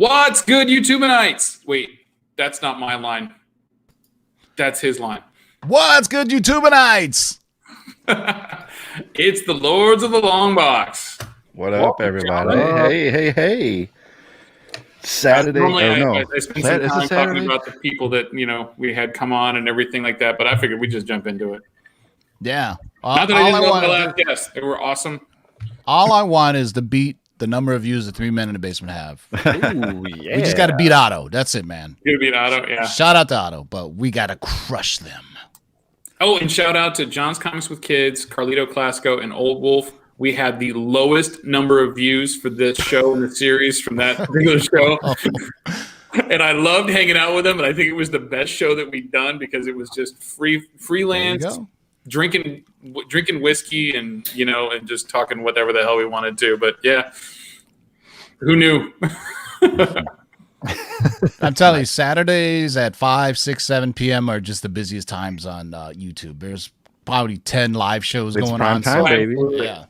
What's good, YouTubeites? Wait, that's not my line. That's his line. What's good, YouTubeites? It's the Lords of the Long Box. What up, everybody? Hey. Saturday. I spent some time talking about the people that, we had come on and everything like that, but I figured we'd just jump into it. Yeah. Not that I didn't love my last guests. They were awesome. All I want is to beat the number of views the 3 Men in the Basement have. Ooh, yeah. We just got to beat Otto. That's it, man. You got to beat Otto, yeah. Shout out to Otto, but we got to crush them. Oh, and shout out to John's Comics with Kids, Carlito Classico, and Old Wolf. We had the lowest number of views for this show in the series from that particular show. And I loved hanging out with them, and I think it was the best show that we'd done because it was just freelance, drinking whiskey and, and just talking whatever the hell we wanted to. But, yeah, who knew? I'm telling you, Saturdays at 5, 6, 7 p.m. are just the busiest times on YouTube. There's probably 10 live shows going on. Time, baby. Yeah.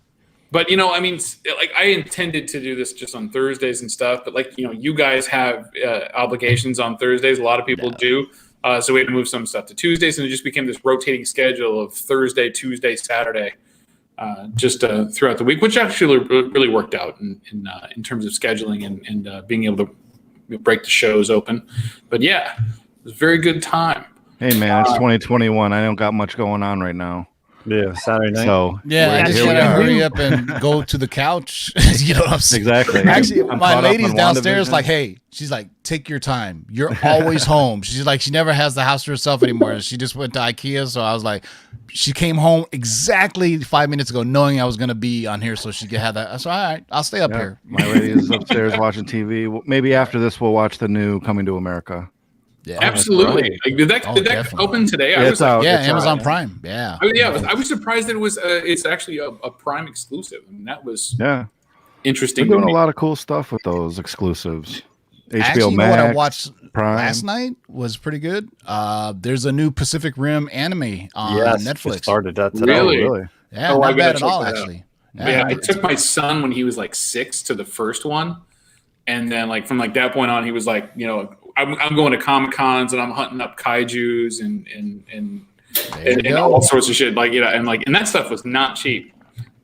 But, I intended to do this just on Thursdays and stuff. But, you guys have obligations on Thursdays. A lot of people do. So we had to move some stuff to Tuesdays. And it just became this rotating schedule of Thursday, Tuesday, Saturday, throughout the week, which actually really worked out in terms of scheduling and being able to break the shows open. But, yeah, it was a very good time. Hey, man, it's 2021. I don't got much going on right now. Yeah, Saturday night. So I just gotta hurry up and go to the couch. You know what I'm saying? Exactly. Actually, my lady's downstairs like, hey, she's like, take your time. You're always home. She's like, she never has the house to herself anymore. She just went to IKEA. So I was like, she came home exactly 5 minutes ago knowing I was going to be on here so she could have that. So, all right, I'll stay up here. My lady is upstairs watching TV. Maybe after this, we'll watch the new Coming to America. Yeah, absolutely. Right. Did that open today? Yeah, it's out. Yeah, Amazon Prime. Yeah. I was surprised that it was. It's actually a Prime exclusive. I mean, that was interesting. They're doing a lot of cool stuff with those exclusives. HBO actually, Max. What I watched Prime. last night was pretty good. There's a new Pacific Rim anime on Netflix. It started that today. Really? Yeah, not bad at all, actually. Yeah, I took my son when he was like 6 to the first one, and then from that point on, he was like, I'm going to Comic Cons and I'm hunting up kaijus and all sorts of shit. And that stuff was not cheap.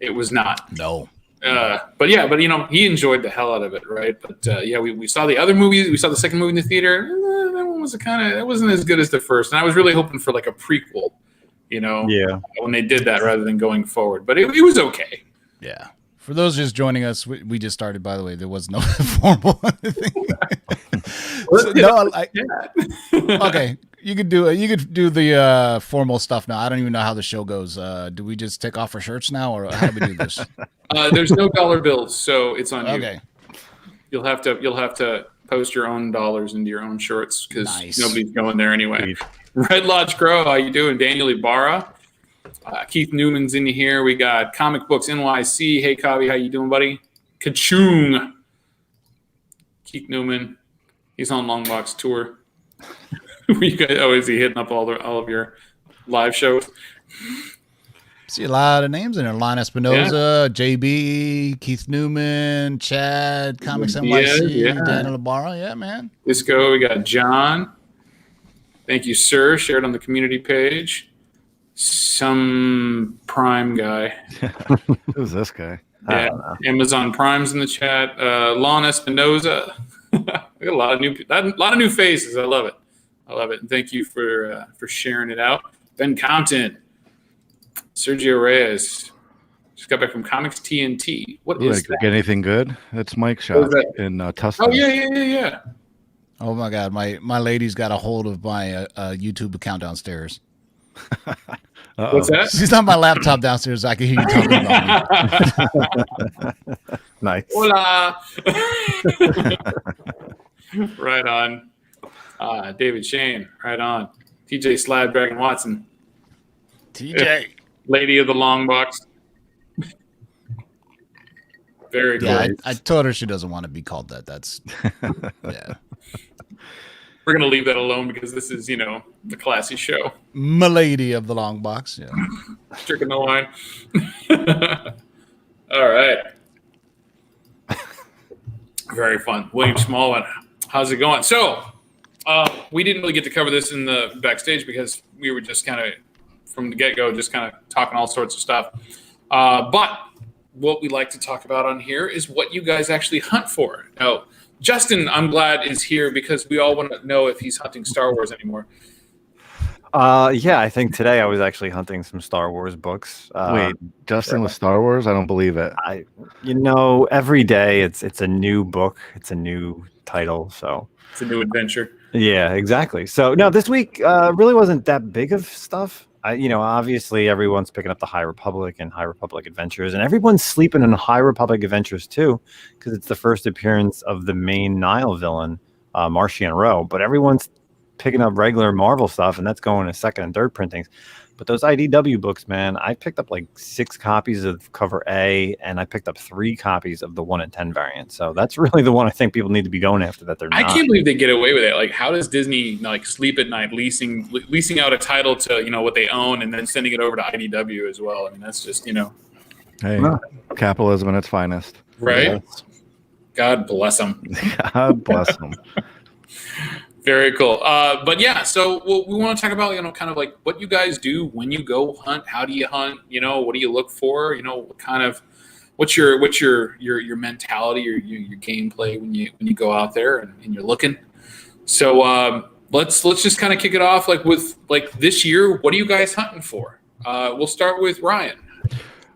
It was not. No. But he enjoyed the hell out of it, right? But we saw the other movies. We saw the second movie in the theater. That one was that wasn't as good as the first. And I was really hoping for a prequel, when they did that rather than going forward. But it was okay. Yeah. For those just joining us, we just started. By the way, there was no formal thing. Okay, you could do the formal stuff now. I don't even know how the show goes. Do we just take off our shirts now, or how do we do this? There's no dollar bills, so it's on you. Okay. You'll have to post your own dollars into your own shorts because nobody's going there anyway. Red Lodge Crow, how you doing? Daniel Ibarra. Keith Newman's in here. We got Comic Books NYC. Hey, Kavi, how you doing, buddy? Kachung. Keith Newman. He's on Longbox tour. You guys always hitting up all of your live shows. See a lot of names in there. Lon Espinoza, JB, Keith Newman, Chad, Comics NYC, Daniel Ibarra. Yeah, man. Disco. We got John. Thank you, sir. Shared on the community page. Some Prime guy. Who's this guy? Yeah, Amazon Prime's in the chat. Lon Espinoza. We got a lot of new faces. I love it. And thank you for sharing it out. Ben Compton, Sergio Reyes. Just got back from Comics TNT. What is that? Get anything good? That's Mike shot in Tustin. Oh yeah. Oh my God, my lady's got a hold of my YouTube account downstairs. What's that? She's on my laptop downstairs. I can hear you talking about me. Nice. Hola. Right on. David Shane. Right on. TJ Slab Dragon Watson. TJ. Lady of the Long Box. Very cool. Yeah, I told her she doesn't want to be called that. That's yeah. We're going to leave that alone because this is, the classy show. Milady of the Long Box. Yeah. Stricken the line. All right. Very fun. William Smallwood, how's it going? So, we didn't really get to cover this in the backstage because we were just kind of, from the get-go, just kind of talking all sorts of stuff. But what we like to talk about on here is what you guys actually hunt for. Now, Justin, I'm glad, is here because we all want to know if he's hunting Star Wars anymore. Yeah, I think today I was actually hunting some Star Wars books. Wait, Justin with Star Wars? I don't believe it. Every day it's a new book, it's a new title, so It's a new adventure. yeah, exactly. So no, this week really wasn't that big of stuff. Obviously everyone's picking up the High Republic and High Republic Adventures, and everyone's sleeping in High Republic Adventures too, because it's the first appearance of the main Nile villain, Martian Row. But everyone's picking up regular Marvel stuff, and that's going to second and third printings. But those IDW books, man, I picked up like 6 copies of cover A, and I picked up 3 copies of the 1 in 10 variant. So that's really the one I think people need to be going after that they're not. I can't believe they get away with it. Like, how does Disney like sleep at night leasing out a title to what they own and then sending it over to IDW as well? I mean, that's just Hey, capitalism at its finest. right. Yes. God bless them. God bless them. Very cool. But yeah, so we want to talk about, kind of like what you guys do when you go hunt. How do you hunt? What do you look for? What kind of, what's your mentality or your gameplay when you go out there and you're looking. So let's just kind of kick it off with this year. What are you guys hunting for? We'll start with Ryan.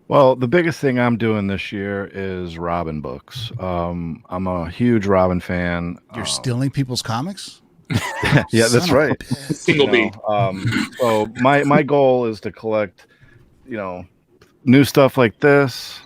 Well, the biggest thing I'm doing this year is Robin books. I'm a huge Robin fan. You're stealing people's comics? Yeah, that's right. Single B. So my goal is to collect, new stuff like this,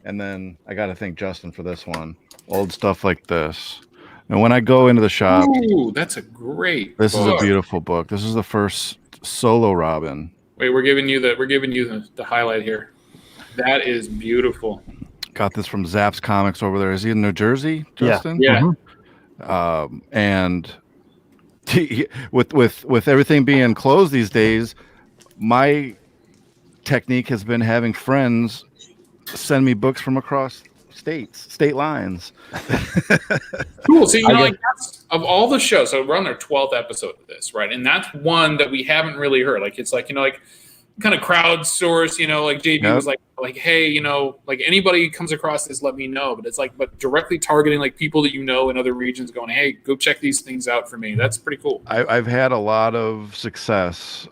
and then I got to thank Justin for this one. Old stuff like this. And when I go into the shop, Ooh, that's a great. this book. is a beautiful book. This is the first solo Robin. Wait, we're giving you the highlight here. That is beautiful. Got this from Zapp's Comics over there. Is he in New Jersey, Justin? Yeah. Mhm. And with everything being closed these days, my technique has been having friends send me books from across state lines. Cool. So that's, of all the shows, so we're on our 12th episode of this, right? And that's one that we haven't really heard. It's kind of crowdsource. Like JB was like, hey, anybody comes across this, let me know. But it's but directly targeting people that in other regions, going, hey, go check these things out for me. That's pretty cool. I've had a lot of success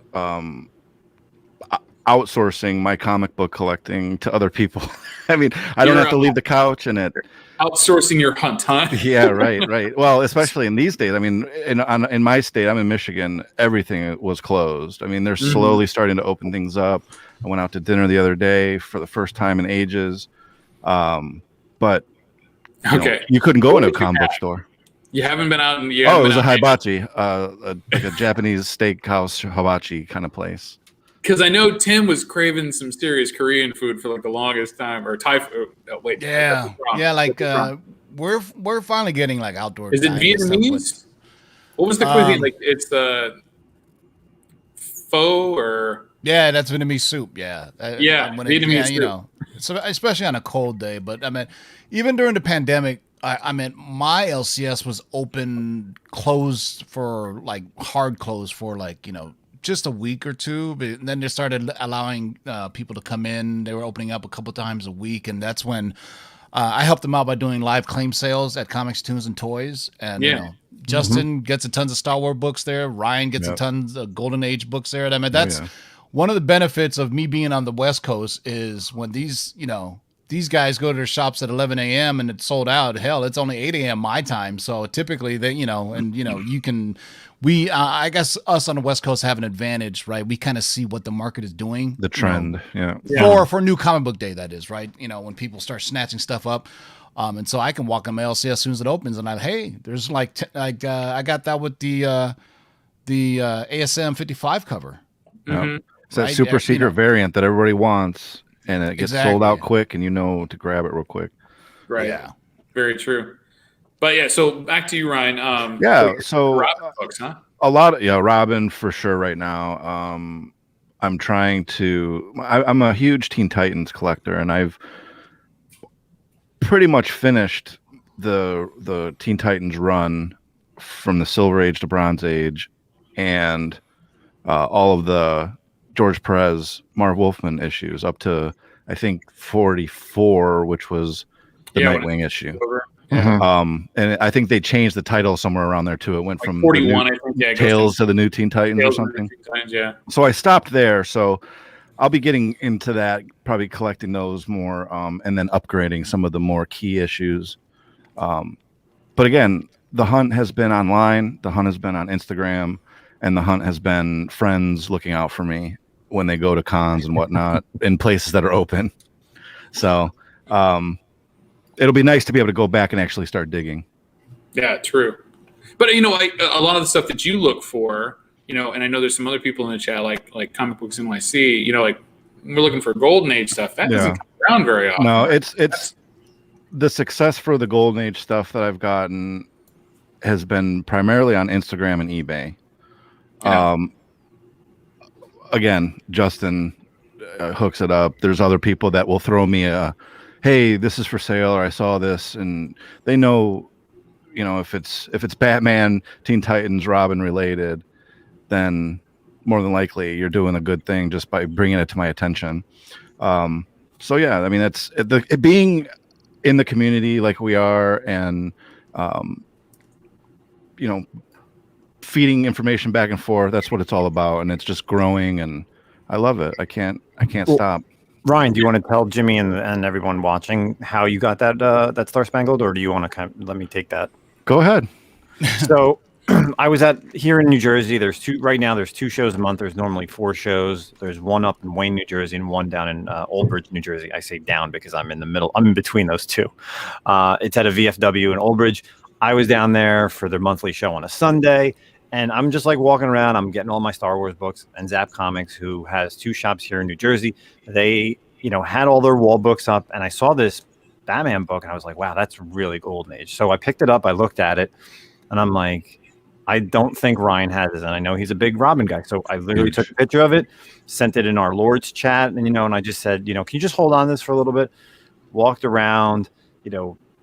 outsourcing my comic book collecting to other people. I mean, I don't have to leave the couch and it. Outsourcing your hunt, huh? Yeah, right. Well, especially in these days. I mean, in my state, I'm in Michigan. Everything was closed. I mean, they're slowly starting to open things up. I went out to dinner the other day for the first time in ages. But you couldn't go into a comic book store. You haven't been out in the it was a hibachi, like a Japanese steakhouse hibachi kind of place. Because I know Tim was craving some serious Korean food for the longest time, or Thai food. Oh, wait, Yeah, we're finally getting outdoor. Is it Vietnamese? What was the cuisine? It's the pho or that's Vietnamese soup. Yeah, Vietnamese soup. So especially on a cold day. But I mean, even during the pandemic, I mean, my LCS was closed for hard closed for just a week or two, but then they started allowing people to come in. They were opening up a couple times a week, and that's when I helped them out by doing live claim sales at Comics, Tunes, and Toys. And Justin gets a tons of Star Wars books there. Ryan gets a tons of Golden Age books there. And I mean, that's one of the benefits of me being on the West Coast is when these guys go to their shops at 11 a.m. and it's sold out. Hell, it's only 8 a.m. my time. So typically you can. I guess us on the West Coast have an advantage, right? We kind of see what the market is doing. The trend, For New Comic Book Day, that is, right? When people start snatching stuff up. And so I can walk on my LCS as soon as it opens and there's I got that with the ASM 55 cover. Mm-hmm. It's that super secret variant that everybody wants, and it gets sold out quick, and to grab it real quick. Right. Yeah. Very true. But so back to you, Ryan. So Robin books, huh? A lot of Robin for sure right now. I'm trying to. I'm a huge Teen Titans collector, and I've pretty much finished the Teen Titans run from the Silver Age to Bronze Age, and all of the George Perez, Marv Wolfman issues up to I think 44, which was the Nightwing issue. Yeah. And I think they changed the title somewhere around there too. It went from 41, I think. Yeah, Tales to the New Teen Titans or something. Titans, yeah. So I stopped there. So I'll be getting into that, probably collecting those more, and then upgrading some of the more key issues. But again, the hunt has been online. The hunt has been on Instagram, and the hunt has been friends looking out for me when they go to cons and whatnot in places that are open. So it'll be nice to be able to go back and actually start digging. Yeah, true. But a lot of the stuff that you look for, and I know there's some other people in the chat, like Comic Books NYC, like we're looking for Golden Age stuff. That doesn't come around very often. No, it's the success for the Golden Age stuff that I've gotten has been primarily on Instagram and eBay. Yeah. Again, Justin hooks it up. There's other people that will throw me a, hey, this is for sale, or I saw this, and they know, if it's Batman, Teen Titans, Robin related, then more than likely you're doing a good thing just by bringing it to my attention. So yeah, I mean, it's it being in the community like we are, and feeding information back and forth. That's what it's all about, and it's just growing, and I love it. I can't stop. Ryan, do you want to tell Jimmy and everyone watching how you got that Star Spangled, or do you want to let me take that? Go ahead. So I was here in New Jersey. There's two shows a month. There's normally 4 shows. There's one up in Wayne, New Jersey, and one down in Old Bridge, New Jersey. I say down because I'm in the middle. I'm in between those two. It's at a VFW in Old Bridge. I was down there for their monthly show on a Sunday, and I'm just like walking around. I'm getting all my Star Wars books, and Zap Comics, who has 2 shops here in New Jersey, they had all their wall books up, and I saw this Batman book, and I was like, wow, that's really Golden Age. So I picked it up, I looked at it, and I'm like, I don't think Ryan has it, and I know he's a big Robin guy. So I literally took a picture of it, sent it in our Lord's chat, and and I just said, can you just hold on to this for a little bit? Walked around,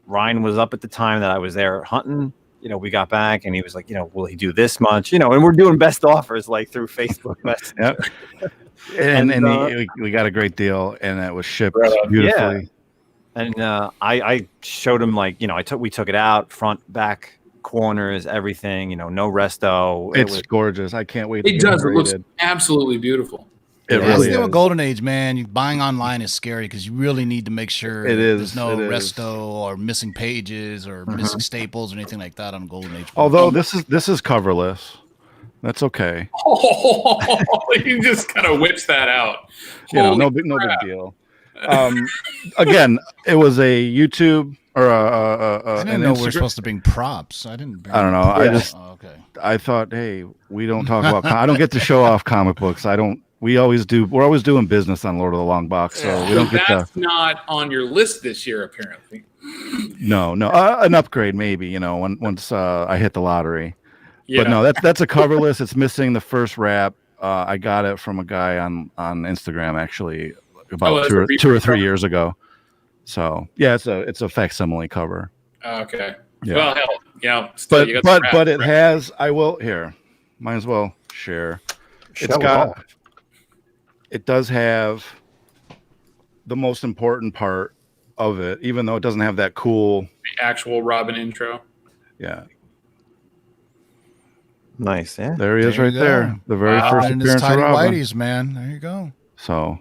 Ryan was up at the time that I was there hunting. We got back, and he was like, will he do this much? And we're doing best offers like through Facebook Messenger. Yep. and we got a great deal, and it was shipped beautifully. Yeah. And I showed him we took it out, front, back, corners, everything. No resto. It's gorgeous. I can't wait. It does. It looks absolutely beautiful. It really is. With Golden Age, man, buying online is scary because you really need to make sure there's no resto or missing pages or missing staples or anything like that on Golden Age. Although this is coverless. That's okay. Oh, you just kind of whips that out. No big deal. Again, it was a YouTube or I didn't know we're supposed to bring props. I don't know. I thought, hey, we don't talk about. I don't get to show off comic books. We're always doing business on Lord of the Long Box, so we don't get to. That's not on your list this year, apparently. No, an upgrade maybe. Once I hit the lottery. Yeah. But no, that's a coverless. It's missing the first wrap. I got it from a guy on Instagram actually about 2 or 3 years ago. So yeah, it's a facsimile cover. Okay. Yeah. Well, hell, still, but it has. I will here. Might as well share. It does have the most important part of it, even though it doesn't have that cool the actual Robin intro. Yeah. Nice, yeah. There he is, right there. The very first appearance of Robin. Whitey's, man. There you go. So,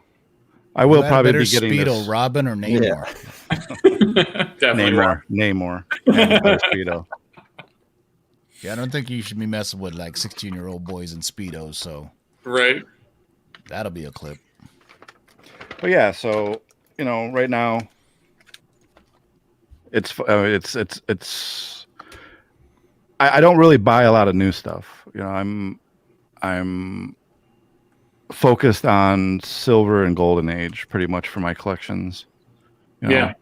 I will probably be getting Speedo, this. Robin or Namor? Definitely Namor. Speedo. Yeah, I don't think you should be messing with like 16-year-old boys in Speedos. So, right. That'll be a clip. But yeah, so right now, it's. I don't really buy a lot of new stuff. I'm focused on Silver and Golden Age pretty much for my collections. Yeah.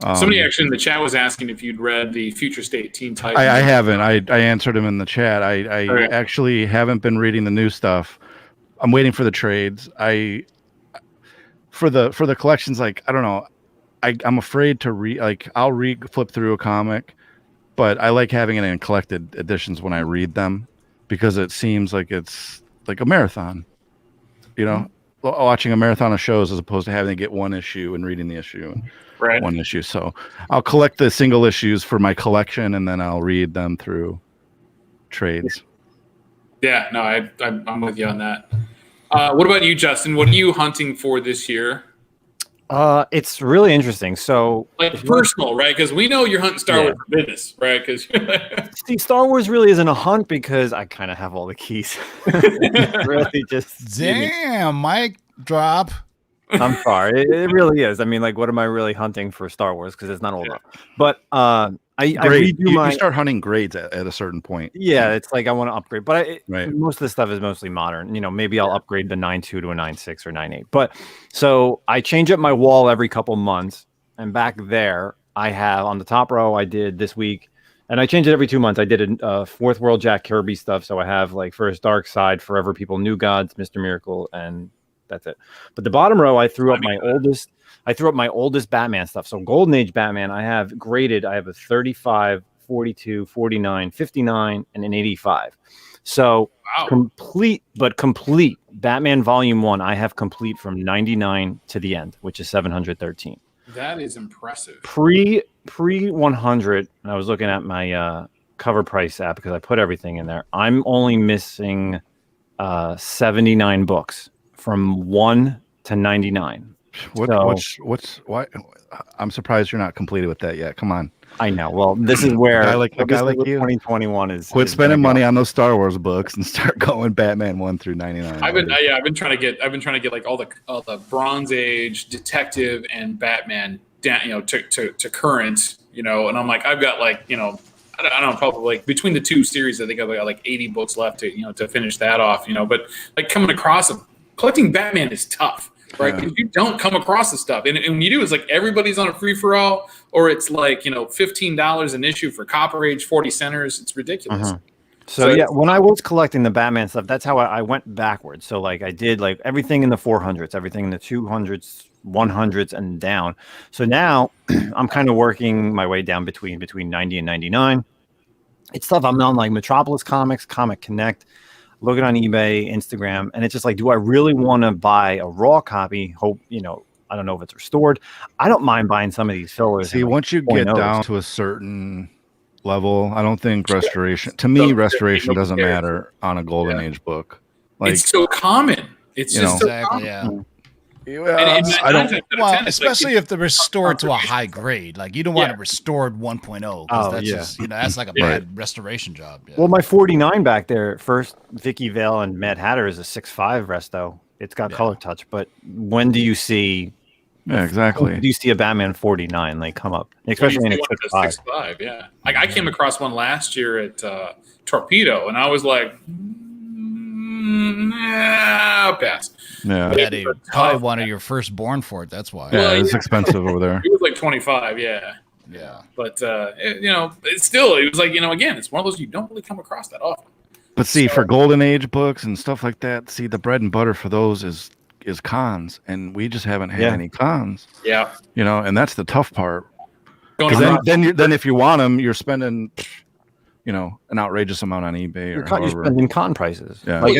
Somebody actually in the chat was asking if you'd read the Future State Teen Titans. I haven't. I answered him in the chat. I actually haven't been reading the new stuff. I'm waiting for the trades. For the collections, like, I don't know. I'm afraid to read. Like I'll flip through a comic, but I like having it in collected editions when I read them because it seems like it's like a marathon. Watching a marathon of shows as opposed to having to get one issue and reading the issue and Right. one issue. So I'll collect the single issues for my collection and then I'll read them through trades. Yeah, no, I'm with you on that. What about you, Justin? What are you hunting for this year? It's really interesting. So, like personal, right? Because we know you're hunting Star Wars for business, right? Because see, Star Wars really isn't a hunt because I kind of have all the keys. Really, just damn, mic drop. I'm sorry, it really is. I mean, like, what am I really hunting for Star Wars? Because it's not old enough. But I redo you start hunting grades at a certain point. Yeah, it's like I want to upgrade, but most of the stuff is mostly modern. Maybe I'll upgrade the 9.2 to a 9.6 or 9.8. But so I change up my wall every couple months, and back there I have on the top row I did this week, and I change it every 2 months. I did a Fourth World Jack Kirby stuff, so I have like first Darkside, Forever People, New Gods, Mr. Miracle, and that's it. But the bottom row I threw up my oldest Batman stuff. So Golden Age Batman, I have graded. I have a 35, 42, 49, 59, and an 85. So complete Batman Volume 1, I have complete from 99 to the end, which is 713. That is impressive. Pre 100, and I was looking at my cover price app because I put everything in there. I'm only missing 79 books from 1 to 99. Why? I'm surprised you're not completed with that yet. Come on. I know. Well, this is where a guy like you 2021 is. Quit spending money on those Star Wars books and start going Batman 1 through 99. I've been trying to get like all the Bronze Age detective and Batman down, to current, and I'm like, I've got like, I don't know, probably like between the two series, I think I've got like 80 books left to finish that off, but like coming across them, collecting Batman is tough. Right, because you don't come across this stuff, and when you do, it's like everybody's on a free for all, or it's like $15 an issue for Copper Age, 40 centers. It's ridiculous. So yeah, when I was collecting the Batman stuff, that's how I went backwards. So like I did like everything in the 400s, everything in the 200s, 100s, and down. So now I'm kind of working my way down between 90 and 99. It's stuff I'm on like Metropolis Comics, Comic Connect. Looking on eBay, Instagram, and it's just like, do I really want to buy a raw copy? Hope, I don't know if it's restored. I don't mind buying some of these fillers. See, once you get down to a certain level, I don't think restoration, to me, restoration doesn't matter on a Golden Age book. Like, it's so common. It's just so common. Yeah. I don't. Well, especially if they're restored to a high grade, like you don't want it restored 1.0. That's just, that's like a bad restoration job. Yeah. Well, my 49 back there, first Vicky Vale and Mad Hatter is a 6.5 resto. It's got color touch, but when do you see? Yeah, exactly. When do you see a Batman 49 like come up, especially in a 6.5? Yeah, like I came across one last year at Torpedo, and I was like, pass. Yeah, probably one of your firstborn for it. That's why. Yeah, it's expensive over there. It was like 25. Yeah. But it's still, it was like, again, it's one of those you don't really come across that often. But see, for Golden Age books and stuff like that, see, the bread and butter for those is cons, and we just haven't had any cons. Yeah. And that's the tough part. Because then if you want them, you're spending an outrageous amount on eBay you're spending con prices. Yeah. Like,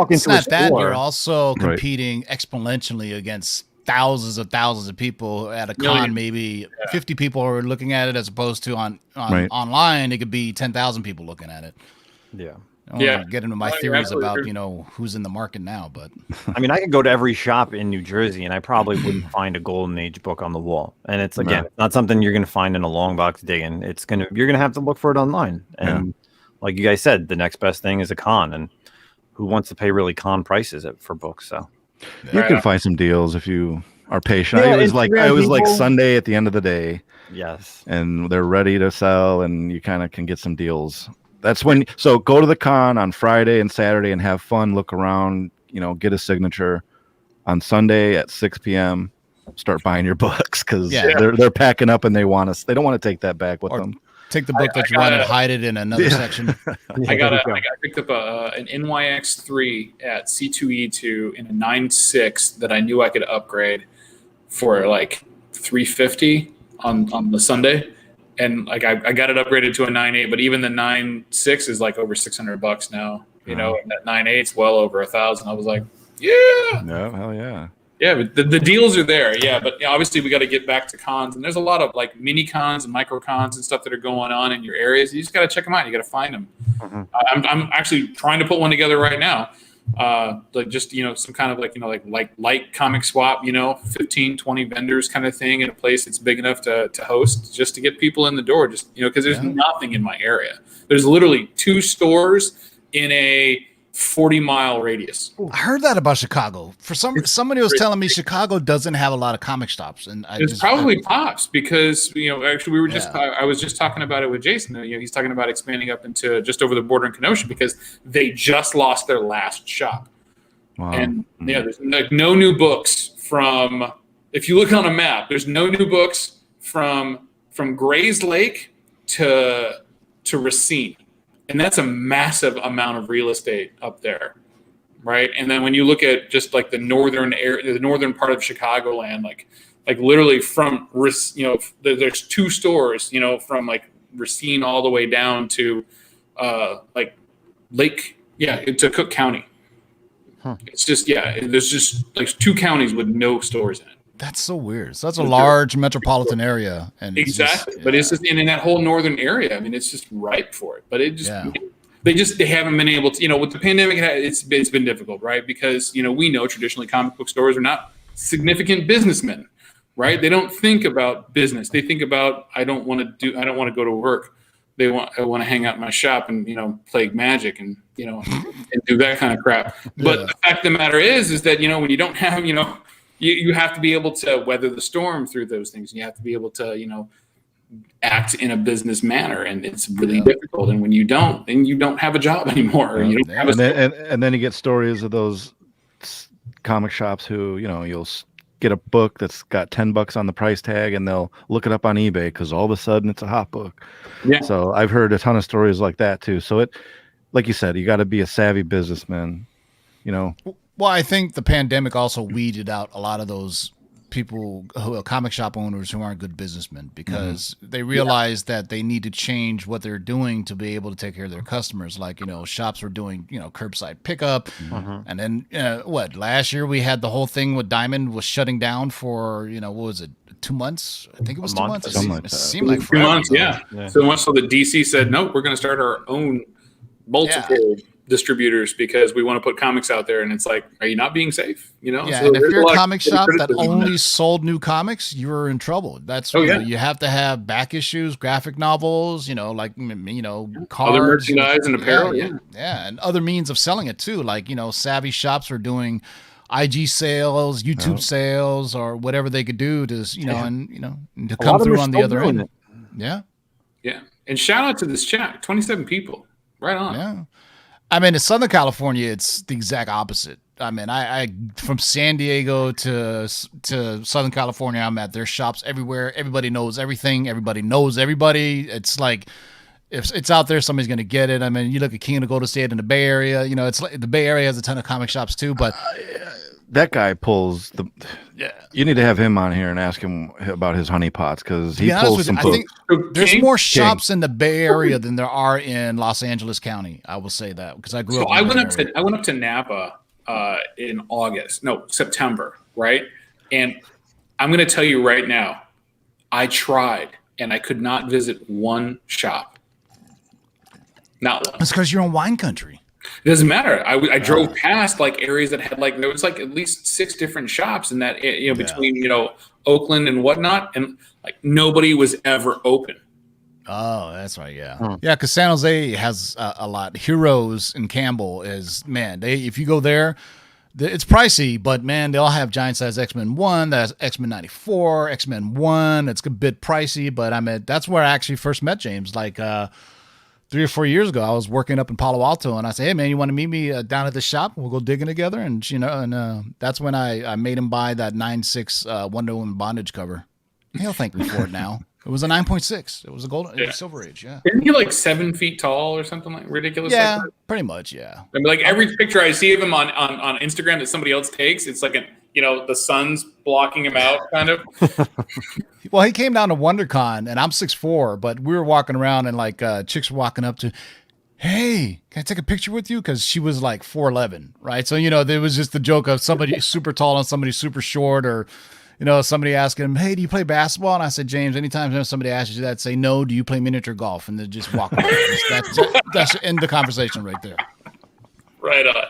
it's not that you're also competing exponentially against thousands of people at a con. Maybe 50 people are looking at it, as opposed to online, it could be 10,000 people looking at it. Yeah. I don't want to get into my theories about who's in the market now, but I mean, I could go to every shop in New Jersey and I probably wouldn't find a Golden Age book on the wall. And it's not something you're going to find in a long box digging. You're going to have to look for it online. And like you guys said, the next best thing is a con, and who wants to pay really con prices for books? So you can find some deals if you are patient. I was like Sunday at the end of the day. Yes. And they're ready to sell, and you kind of can get some deals. That's when, so go to the con on Friday and Saturday and have fun, look around, get a signature. On Sunday at 6 p.m., start buying your books, because they're packing up and they don't want to take that back with them. Take the book that you want and hide it in another section. I picked up an NYX3 at C2E2 in a 9.6 that I knew I could upgrade for like $350 on the Sunday. And like I got it upgraded to a 9.8, but even the 9.6 is like over $600 now. You know, and that 9.8's well over $1,000. I was like, yeah, no, hell yeah. Yeah, but the deals are there. Yeah, but obviously we got to get back to cons, and there's a lot of like mini cons and micro cons and stuff that are going on in your areas. You just got to check them out. You got to find them. I'm actually trying to put one together right now. Like just, you know, some kind of like, you know, like light comic swap, you know, 15, 20 vendors kind of thing in a place that's big enough to host, just to get people in the door, just, you know, because there's nothing in my area. There's literally 2 stores in a 40-mile radius. I heard that about Chicago. Somebody was telling me Chicago doesn't have a lot of comic shops, and it's probably pops because, you know, actually we were just I was just talking about it with Jason. You know, he's talking about expanding up into just over the border in Kenosha because they just lost their last shop. Wow. And there's like no new books from. If you look on a map, there's no new books from Grays Lake to Racine. And that's a massive amount of real estate up there, right? And then when you look at just like the northern area, the northern part of Chicagoland, like literally from, you know, there's 2 stores, you know, from like Racine all the way down to like Lake, to Cook County. It's just, there's just like 2 counties with no stores in it. That's so weird. So that's a large metropolitan area, and exactly. But it's just in that whole northern area. I mean, it's just ripe for it. But it just they haven't been able to. You know, with the pandemic, it's been difficult, right? Because, you know, we know traditionally comic book stores are not significant businessmen, right? They don't think about business. They think about I don't want to go to work. I want to hang out in my shop and, you know, play Magic and, you know, and do that kind of crap. But the fact of the matter is that, you know, when you don't have, you know. You have to be able to weather the storm through those things. You have to be able to, you know, act in a business manner, and it's really difficult. And when you don't, then you don't have a job anymore. You don't have and then you get stories of those comic shops who, you know, you'll get a book that's got $10 on the price tag, and they'll look it up on eBay because all of a sudden it's a hot book. Yeah. So I've heard a ton of stories like that too. So it, like you said, you got to be a savvy businessman, you know. Well, I think the pandemic also weeded out a lot of those people who are comic shop owners who aren't good businessmen because they realized that they need to change what they're doing to be able to take care of their customers. Like, you know, shops were doing, you know, curbside pickup. And then, last year we had the whole thing with Diamond was shutting down for, you know, what was it, 2 months? I think it was 2 months. It seemed like 2 months, So much so that DC said, nope, we're going to start our own multiple distributors because we want to put comics out there, and it's like, are you not being safe? You know, and if you're a comic shop that only sold new comics, you're in trouble. That's you have to have back issues, graphic novels, you know, like, you know, cards, other merchandise and apparel, and other means of selling it too. Like, you know, savvy shops are doing IG sales, YouTube sales, or whatever they could do to, you know, and you know, to come through on the other end. And shout out to this chat, 27 people, right on. Yeah. I mean, in Southern California, it's the exact opposite. I mean, I from San Diego to Southern California, I'm at their shops everywhere. Everybody knows everything. Everybody knows everybody. It's like if it's out there, somebody's going to get it. I mean, you look at King of Golden State in the Bay Area. You know, it's like the Bay Area has a ton of comic shops too. But that guy pulls the. You need to have him on here and ask him about his honey pots because he pulls some. I think there's more shops in the Bay Area than there are in Los Angeles County. I will say that because I grew up. I went up to Napa in September, right? And I'm going to tell you right now, I tried and I could not visit one shop. Not one. That's because you're in wine country. It doesn't matter. I drove past like areas that had like there was like at least 6 different shops in that, you know, between, you know, Oakland and whatnot, and like nobody was ever open. Oh, that's right. Yeah, because San Jose has a lot. Heroes in Campbell is if you go there, it's pricey, but man, they all have giant size X-Men 1, that's X-Men 94, X-Men 1. It's a bit pricey, but I mean that's where I actually first met James. Like 3 or 4 years ago, I was working up in Palo Alto, and I said, "Hey, man, you want to meet me down at the shop? We'll go digging together." And you know, and that's when I made him buy that 9.6 Wonder Woman bondage cover. He'll thank me for it now. It was a 9.6. It was a golden, it was Silver Age. Yeah, isn't he like 7 feet tall or something like ridiculous? Yeah, like that? Pretty much. Yeah. I mean, like every picture I see of him on Instagram that somebody else takes, it's like the sun's blocking him out, kind of. Well, he came down to WonderCon, and I'm 6'4", but we were walking around, and like chicks were walking up to, hey, can I take a picture with you? Because she was like 4'11", right? So there was just the joke of somebody super tall and somebody super short, or somebody asking him, hey, do you play basketball? And I said, James, anytime somebody asks you that, say no. Do you play miniature golf? And then just walk away. That's end the conversation right there. Right on.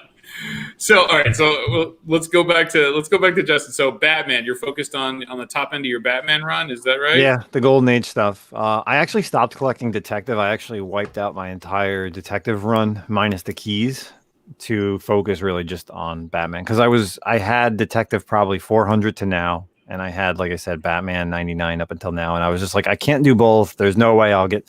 So, all right. So let's go back to Justin. So, Batman, you're focused on the top end of your Batman run. Is that right? Yeah, the Golden Age stuff. I actually stopped collecting detective. I actually wiped out my entire detective run minus the keys to focus really just on Batman, because I had detective probably 400 to now, and I had, like I said, Batman 99 up until now, and I was just like, I can't do both. There's no way I'll get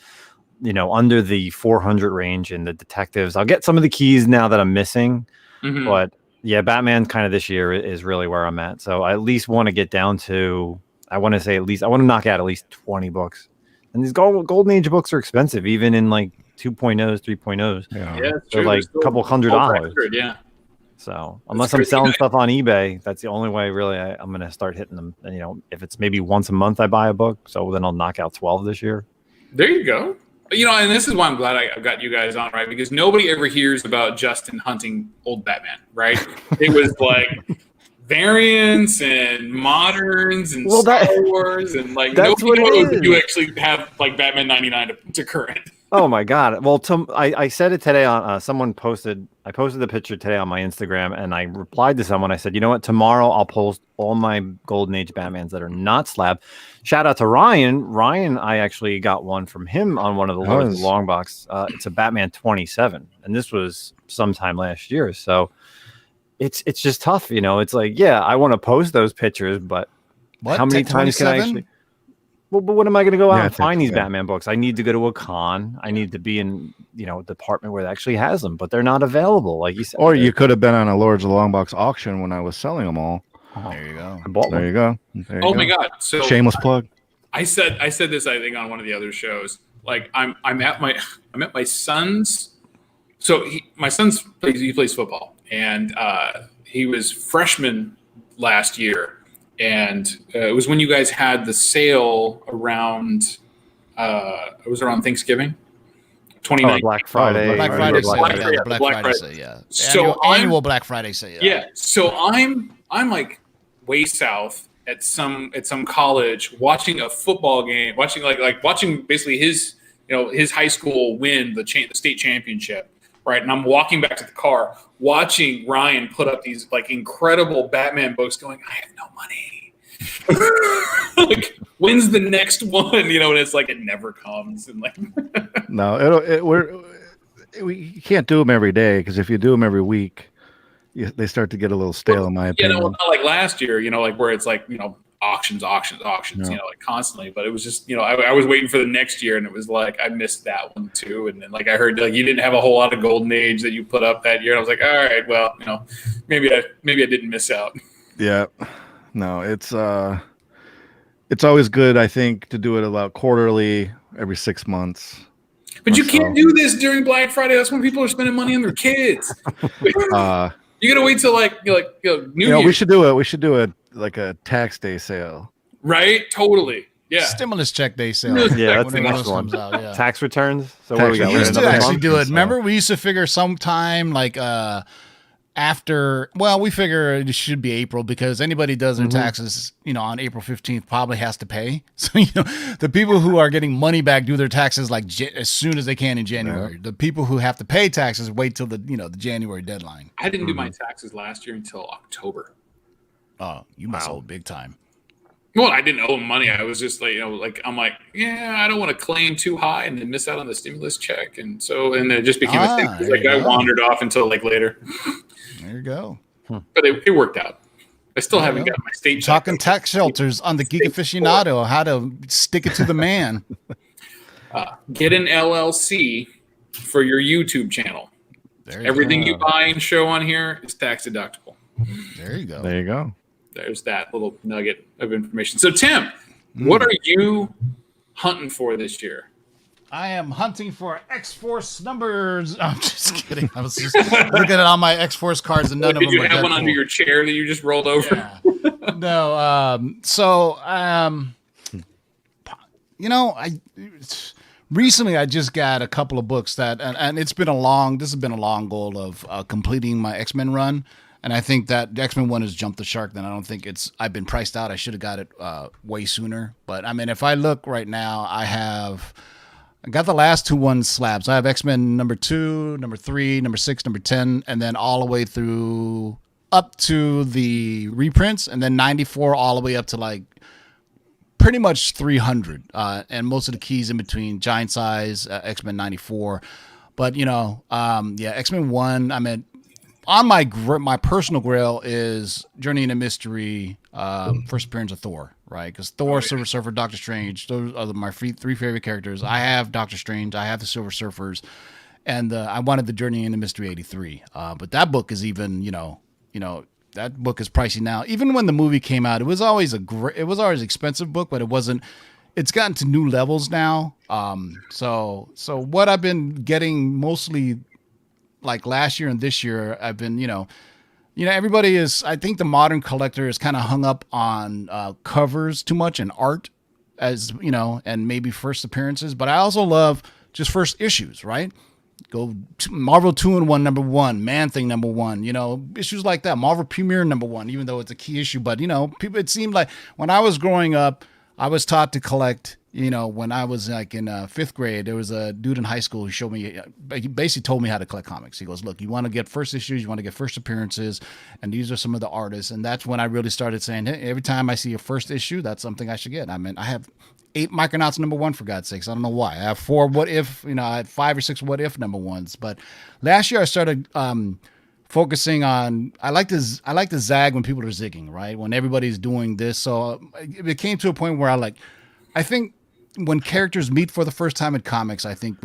under the 400 range in the detectives. I'll get some of the keys now that I'm missing. Mm-hmm. But yeah, Batman kind of this year is really where I'm at. So I at least want to get down to, I want to knock out at least 20 books. And these Golden Age books are expensive, even in like 2.0s, 3.0s. Yeah, they're true. like a couple $100. Yeah. So unless I'm selling stuff on eBay, that's the only way really I'm going to start hitting them. And, if it's maybe once a month I buy a book, so then I'll knock out 12 this year. There you go. And this is why I'm glad I got you guys on, right? Because nobody ever hears about Justin hunting old Batman, right? It was like variants and moderns and Star Wars, and like nobody knows that you actually have like Batman 99 to current. Oh my God! Well, I said it today on someone posted. I posted the picture today on my Instagram, and I replied to someone. I said, you know what? Tomorrow I'll post all my Golden Age Batmans that are not slab. Shout out to Ryan. Ryan, I actually got one from him on one of the Lords of the Long Box. It's a Batman 27, and this was sometime last year. So it's just tough, It's like, yeah, I want to post those pictures, but how many times can I actually? Well, but what am I going to go out and find these Batman books? I need to go to a con. I need to be in, a department where it actually has them, but they're not available, like you said. Or you could have been on a Lords of the Long Box auction when I was selling them all. Oh, there you go. I bought one. There you go. My God! So shameless plug. I said this, I think, on one of the other shows. Like I'm at my son's. So my son's plays football, and he was freshman last year. And it was when you guys had the sale around. It was around Thanksgiving, 2019. Black Friday. Black Friday sale. Black Friday sale. Yeah. So annual Black Friday sale. Yeah. So I'm like way south at some college watching a football game, watching basically his high school win the state championship. Right. And I'm walking back to the car, watching Ryan put up these like incredible Batman books going, I have no money. Like, when's the next one? And it's like, it never comes. And like, no, we can't do them every day, because if you do them every week, they start to get a little stale, in my opinion. Not like last year, like where it's like, auctions, like constantly. But it was just, I was waiting for the next year, and it was like, I missed that one too. And then like I heard like you didn't have a whole lot of Golden Age that you put up that year. And I was like, all right, well, maybe I didn't miss out. Yeah, no, it's always good, I think, to do it about quarterly, every 6 months. But you can't do this during Black Friday. That's when people are spending money on their kids. You gotta wait till New Year. We should do it. We should do like a tax day sale. Right? Totally. Yeah. Stimulus check day sale. Yeah, that's the next one. Out, yeah. Tax returns. So what we got? We used to actually do it. Remember, we used to figure sometime like after. Well, we figure it should be April, because anybody does their taxes, on April 15th probably has to pay. So the people who are getting money back do their taxes like as soon as they can in January. Yeah. The people who have to pay taxes wait till the the January deadline. I didn't do my taxes last year until October. Oh, you must owe big time. Well, I didn't owe money. I was just like, I'm like, yeah, I don't want to claim too high and then miss out on the stimulus check. And it just became a thing. Like I wandered off until like later. There you go. But it worked out. I still haven't got my state check. Talking tax shelters on the Geek Aficionado, how to stick it to the man. Get an LLC for your YouTube channel. Everything you buy and show on here is tax deductible. There you go. There you go. There's that little nugget of information. So, Tim, what are you hunting for this year? I am hunting for X-Force numbers. I'm just kidding. I was just looking at all my X-Force cards, and none of them Did you are have one cool. under your chair that you just rolled over? Yeah. No. I recently I just got a couple of books that, and this has been a long goal of completing my X-Men run. And I think that the X-Men one has jumped the shark. Then I don't think I've been priced out. I should have got it way sooner. But I mean, if I look right now, I got the last two ones slabs. I have X-Men number 2, number 3, number 6, number 10, and then all the way through up to the reprints, and then 94 all the way up to like pretty much 300, and most of the keys in between, giant size, X-Men 94. But X-Men 1, I mean, on my personal grail is Journey into Mystery, first appearance of Thor, right? Because Thor, Silver Surfer, Doctor Strange, those are my three favorite characters. I have Doctor Strange, I have the Silver Surfers, and I wanted the Journey into Mystery 83. But that book is even, that book is pricey now. Even when the movie came out, it was always an expensive book, but it's gotten to new levels now. So what I've been getting mostly, like last year and this year, I've been, everybody is, I think the modern collector is kind of hung up on covers too much and art, as, and maybe first appearances. But I also love just first issues, right? Go Marvel 2-in-1 number 1, Man-Thing number 1, issues like that. Marvel Premiere number 1, even though it's a key issue. But, people, it seemed like when I was growing up, I was taught to collect. When I was like in 5th grade, there was a dude in high school who showed me, he basically told me how to collect comics. He goes, look, you want to get first issues, you want to get first appearances, and these are some of the artists. And that's when I really started saying, hey, every time I see a first issue, that's something I should get. I mean, I have 8 Micronauts number 1, for God's sakes. I don't know why. I have 4 What If, I had 5 or 6 What If number 1s. But last year I started focusing on, I like to zag when people are zigging, right? When everybody's doing this. So it came to a point where I think when characters meet for the first time in comics, I think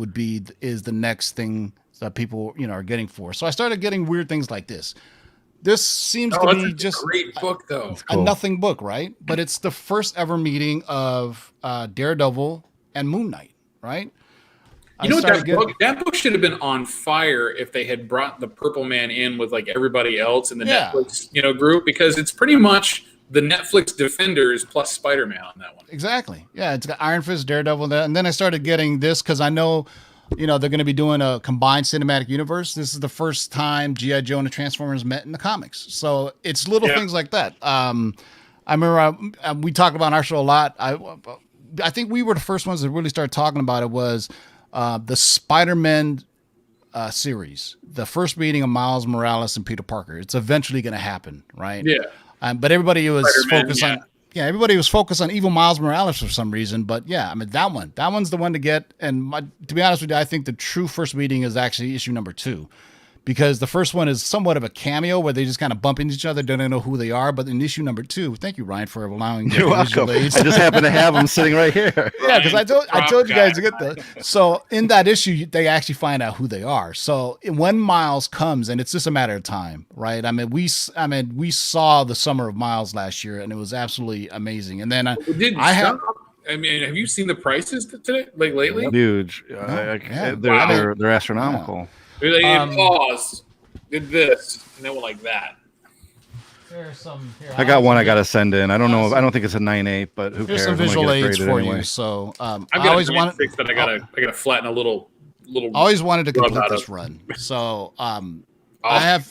is the next thing that people, are getting for. So I started getting weird things like this. This seems to be just a great book, though. A nothing book, right? But it's the first ever meeting of Daredevil and Moon Knight, right? That book should have been on fire if they had brought the Purple Man in with like everybody else in the Netflix, group, because it's pretty much the Netflix Defenders plus Spider-Man on that one. Exactly. Yeah, it's got Iron Fist, Daredevil, and then I started getting this because I know, they're going to be doing a combined cinematic universe. This is the first time G.I. Joe and the Transformers met in the comics. So it's little things like that. I remember we talked about on our show a lot. I think we were the first ones that really started talking about it was the Spider-Man series, the first meeting of Miles Morales and Peter Parker. It's eventually going to happen, right? Yeah. But everybody was focused on everybody was focused on evil Miles Morales for some reason. But yeah, I mean that one's the one to get. And to be honest with you, I think the true first meeting is actually issue number 2. Because the first one is somewhat of a cameo where they just kind of bump into each other, don't know who they are. But in issue number 2, thank you, Ryan, for allowing me to visual aids. I just happen to have them sitting right here. Yeah, because I told you guys to get that. So in that issue, they actually find out who they are. So when Miles comes, and it's just a matter of time, right? I mean, we saw the Summer of Miles last year, and it was absolutely amazing. And then have you seen the prices today, like lately? Huge. They're astronomical. Yeah. They paused, did this, and then went like that. There's some. I got one I got to send in. I don't know. I don't think it's a 9.8, but who cares? There's some visual aids for anyway. I've got I gotta flatten a little. I always wanted to complete this run. So I have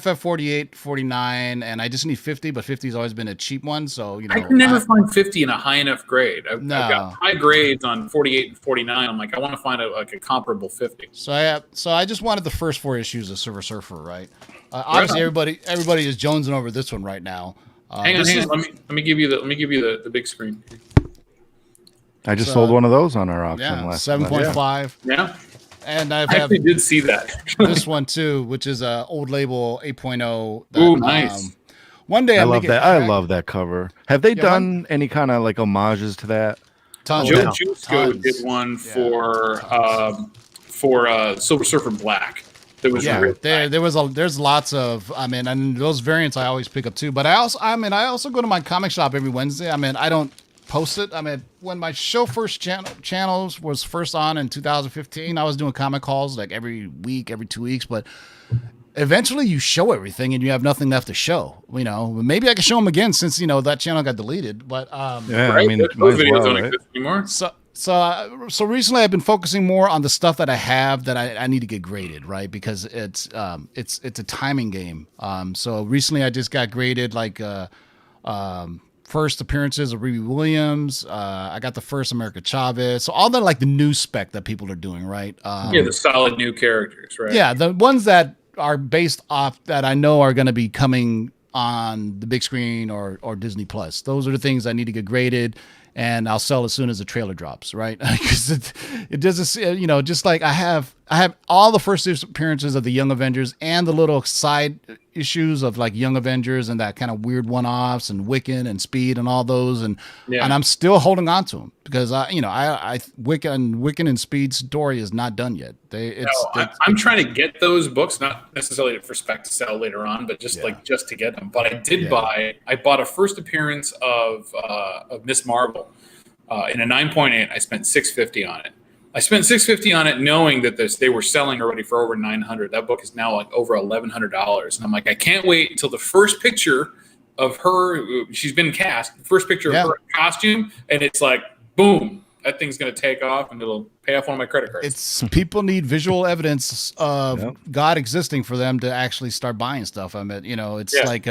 FF 48, 49, and I just need 50, but 50's always been a cheap one. So I can never find 50 in a high enough grade. I've got high grades on 48 and 49. I'm like, I want to find a comparable 50. So I just wanted the first 4 issues of Silver Surfer, right? Obviously, everybody is jonesing over this one right now. Hang on. Let me give you the big screen. I just sold one of those on our auction last 7.5. Yeah. And I actually did see that. This one too, which is a old label 8.0. Oh, nice. One day I love that. I love that cover. Have they done any kind of like homages to that? Tons. Joe Jusco did one for Silver Surfer Black. There's lots of, and those variants I always pick up too. But I also go to my comic shop every Wednesday. I don't post it. When my show channels was first on in 2015, I was doing comic calls like every week, every 2 weeks. But eventually you show everything and you have nothing left to show. You know, maybe I can show them again since that channel got deleted. But Yeah, right? I mean, Those might as videos well, don't right? exist anymore. So recently I've been focusing more on the stuff that I have that I need to get graded, right? Because it's a timing game. So recently I just got graded like first appearances of Ruby Williams. I got the first America Chavez. So all the like the new spec that people are doing, right? The solid new characters, right? Yeah, the ones that are based off that I know are going to be coming on the big screen or Disney Plus. Those are the things I need to get graded, and I'll sell as soon as the trailer drops, right? Because it doesn't, just like I have all the first appearances of the Young Avengers and the little side issues of like Young Avengers and that kind of weird one-offs and Wiccan and Speed and all those, and I'm still holding on to them because Wiccan and Speed's story is not done yet. I'm trying to get those books, not necessarily for spec to sell later on, but just to get them. But I did I bought a first appearance of Miss Marvel in a 9.8. I spent $650 on it. I spent $650 on it, knowing that they were selling already for over $900. That book is now like over $1,100, and I'm like, I can't wait until the first picture of her. She's been cast. The first picture of her in costume, and it's like, boom, that thing's going to take off, and it'll pay off one of my credit cards. People need visual evidence of God existing for them to actually start buying stuff. I mean, it's like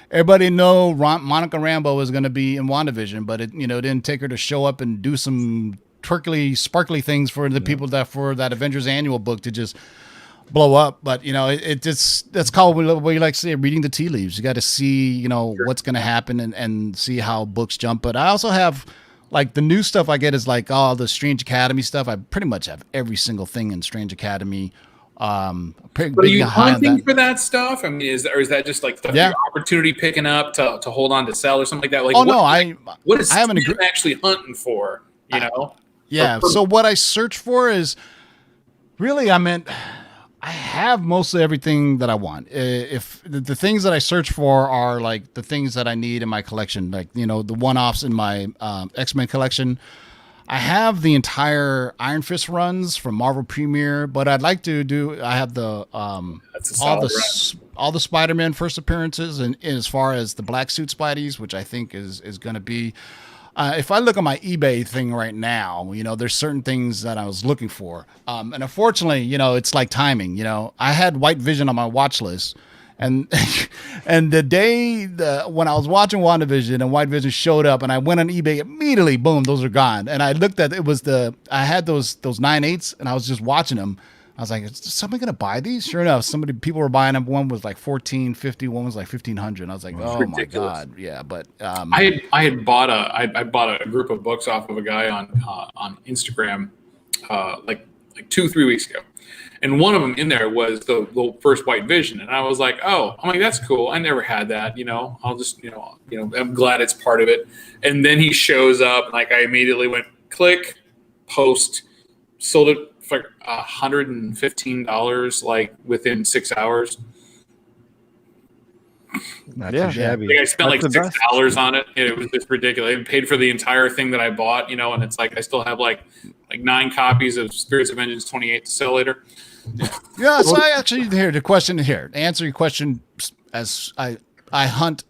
everybody know Monica Rambeau is going to be in WandaVision, but it didn't take her to show up and do some twinkly, sparkly things for the people for that Avengers annual book to just blow up. But that's called what we like to say, reading the tea leaves. You got to see what's going to happen and see how books jump. But I also have like the new stuff I get is like all the Strange Academy stuff. I pretty much have every single thing in Strange Academy. But are you hunting for that stuff? I mean, is that just like your opportunity picking up to hold on to sell or something like that? Like, what is Steve actually hunting for? Yeah. So what I search for is really, I have mostly everything that I want. If the things that I search for are like the things that I need in my collection, like, the one-offs in my X-Men collection. I have the entire Iron Fist runs from Marvel Premiere, but I'd like to do, I have the, all the Spider-Man first appearances and as far as the black suit Spideys, which I think is going to be, if I look at my eBay thing right now, there's certain things that I was looking for. And unfortunately, it's like timing, I had White Vision on my watch list, and the day when I was watching WandaVision and White Vision showed up and I went on eBay immediately, boom, those are gone. And I looked at, I had those 9/8 and I was just watching them. I was like, is somebody going to buy these? Sure enough, people were buying them. One was like $1,450, one was like $1,500. And I was like, oh my God. Yeah. But I had bought a group of books off of a guy on Instagram like 2-3 weeks ago. And one of them in there was the first White Vision. And I was like, I'm like, that's cool. I never had that, I'll just, I'm glad it's part of it. And then he shows up, like I immediately went click, post, sold it for $115 like within 6 hours. Not too shabby. I spent like $6 on it. It was just ridiculous. I paid for the entire thing that I bought, and it's like I still have like 9 copies of Spirits of Vengeance 28 to sell later. Yeah, so I actually to answer your question, as I hunt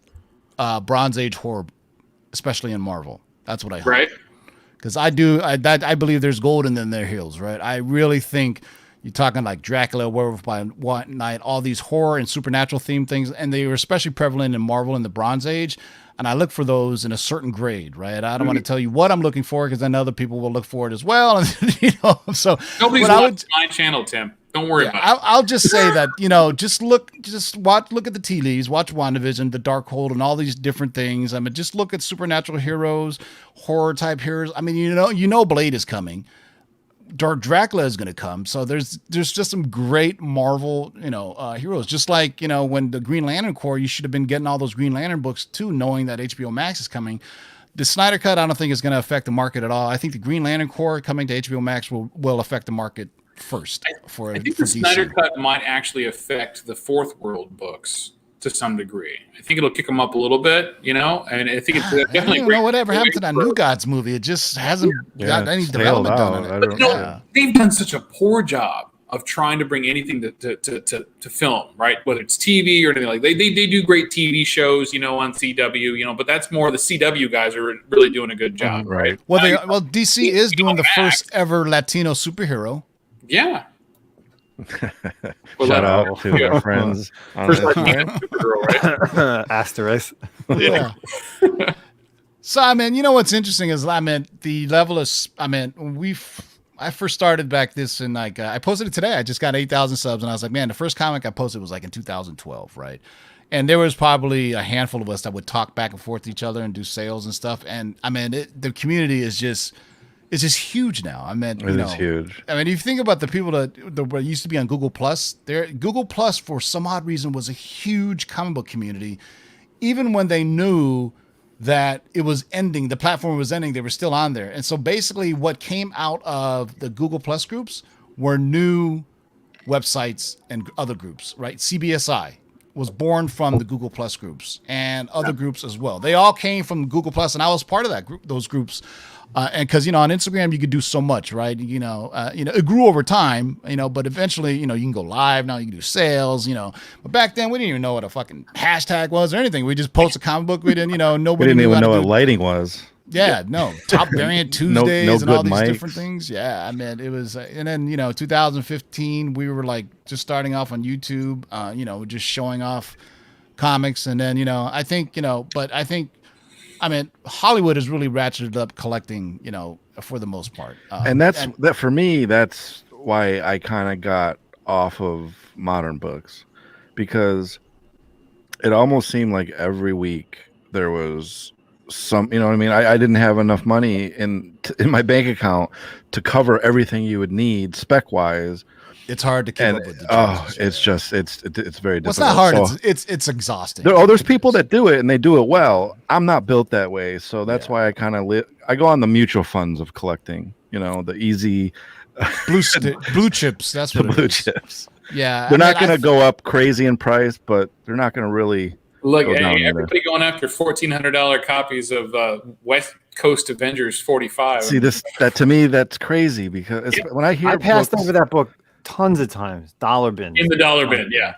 Bronze Age horror, especially in Marvel. That's what I hunt. Right. Because I believe there's gold in their heels, right? I really think you're talking like Dracula, Werewolf by Night, all these horror and supernatural themed things, and they were especially prevalent in Marvel in the Bronze Age. And I look for those in a certain grade, right? I don't want to tell you what I'm looking for because then other people will look for it as well. So nobody's watching my channel, Tim. Don't worry about it. I'll just say that, just look at the tea leaves, watch WandaVision, the Darkhold, and all these different things. I mean, just look at supernatural heroes, horror type heroes. I mean, Blade is coming. Dracula is going to come. So there's just some great Marvel, heroes. Just like, when the Green Lantern Corps, you should have been getting all those Green Lantern books too, knowing that HBO Max is coming. The Snyder Cut, I don't think is going to affect the market at all. I think the Green Lantern Corps coming to HBO Max will affect the market first. I think the Snyder Cut might actually affect the Fourth World books to some degree. I think it'll kick them up a little bit, and I think it's definitely. I don't know whatever happened to that New Gods movie. It just hasn't got any development done on it. They've done such a poor job of trying to bring anything to film, right? Whether it's TV or anything like they do great TV shows, on CW, but that's more the CW guys are really doing a good job, right? Well, DC is doing the first ever Latino superhero. Yeah. Shout out to our friends. First Latino superhero, right? Asterisk. Yeah. So what's interesting is the level of when I first started back this in I posted it today. I just got 8,000 subs, and I was like, man, the first comic I posted was in 2012, right? And there was probably a handful of us that would talk back and forth to each other and do sales and stuff. And the community is just huge now. It is huge. If you think about the people that used to be on Google Plus, Google Plus for some odd reason was a huge comic book community, even when they knew that it was ending, the platform was ending, they were still on there. And so basically what came out of the Google Plus groups were new websites and other groups, right? CBSI was born from the Google Plus groups and other groups as well. They all came from Google Plus, and I was part of that group, those groups. And because, on Instagram, you could do so much, right? It grew over time, but eventually, you can go live now, you can do sales, but back then we didn't even know what a fucking hashtag was or anything. We just post a comic book. We didn't, nobody we didn't even know what lighting was. Yeah, no, Top Variant Tuesdays and all these mics. Different things. Yeah, it was, and then 2015, we were just starting off on YouTube, just showing off comics, and then Hollywood has really ratcheted up collecting, for the most part, and that for me. That's why I kind of got off of modern books, because it almost seemed like every week there was some, I didn't have enough money in my bank account to cover everything you would need spec wise. It's hard to keep up with the jobs. It's very difficult. Well, it's not hard. So, it's exhausting. There's people that do it and they do it well. I'm not built that way, so that's why I kind of I go on the mutual funds of collecting. The easy blue chips. That's what blue chips. Yeah, they're not going to go up crazy in price, but they're not going to really. Look, everybody going after $1,400 copies of West Coast Avengers 45. See that to me, that's crazy because when I hear I passed over that book tons of times. Dollar bin. In the dollar bin, yeah.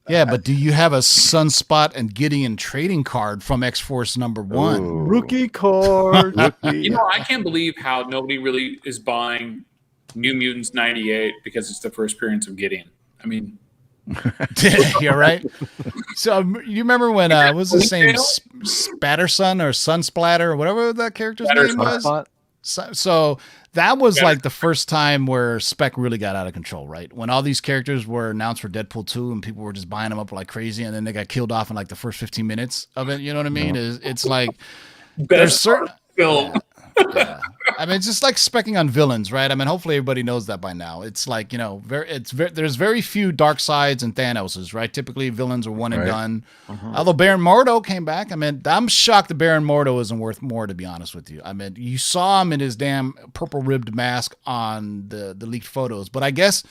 Yeah, but do you have a Sunspot and Gideon trading card from X-Force #1? Ooh. Rookie card. I can't believe how nobody really is buying New Mutants 98 because it's the first appearance of Gideon. You're right. So you remember when what was his name, Spatterson or Sunsplatter or whatever that character's name was? So that was the first time where spec really got out of control, right? When all these characters were announced for Deadpool 2 and people were just buying them up like crazy, and then they got killed off in the first 15 minutes of it. You know what I mean? It's there's certain film. Yeah. It's just like specking on villains, right? Hopefully everybody knows that by now. It's there's very few Darksides and Thanoses, right? Typically villains are one and done. Although Baron Mordo came back. I'm shocked that Baron Mordo isn't worth more, to be honest with you. You saw him in his damn purple ribbed mask on the leaked photos, but I guess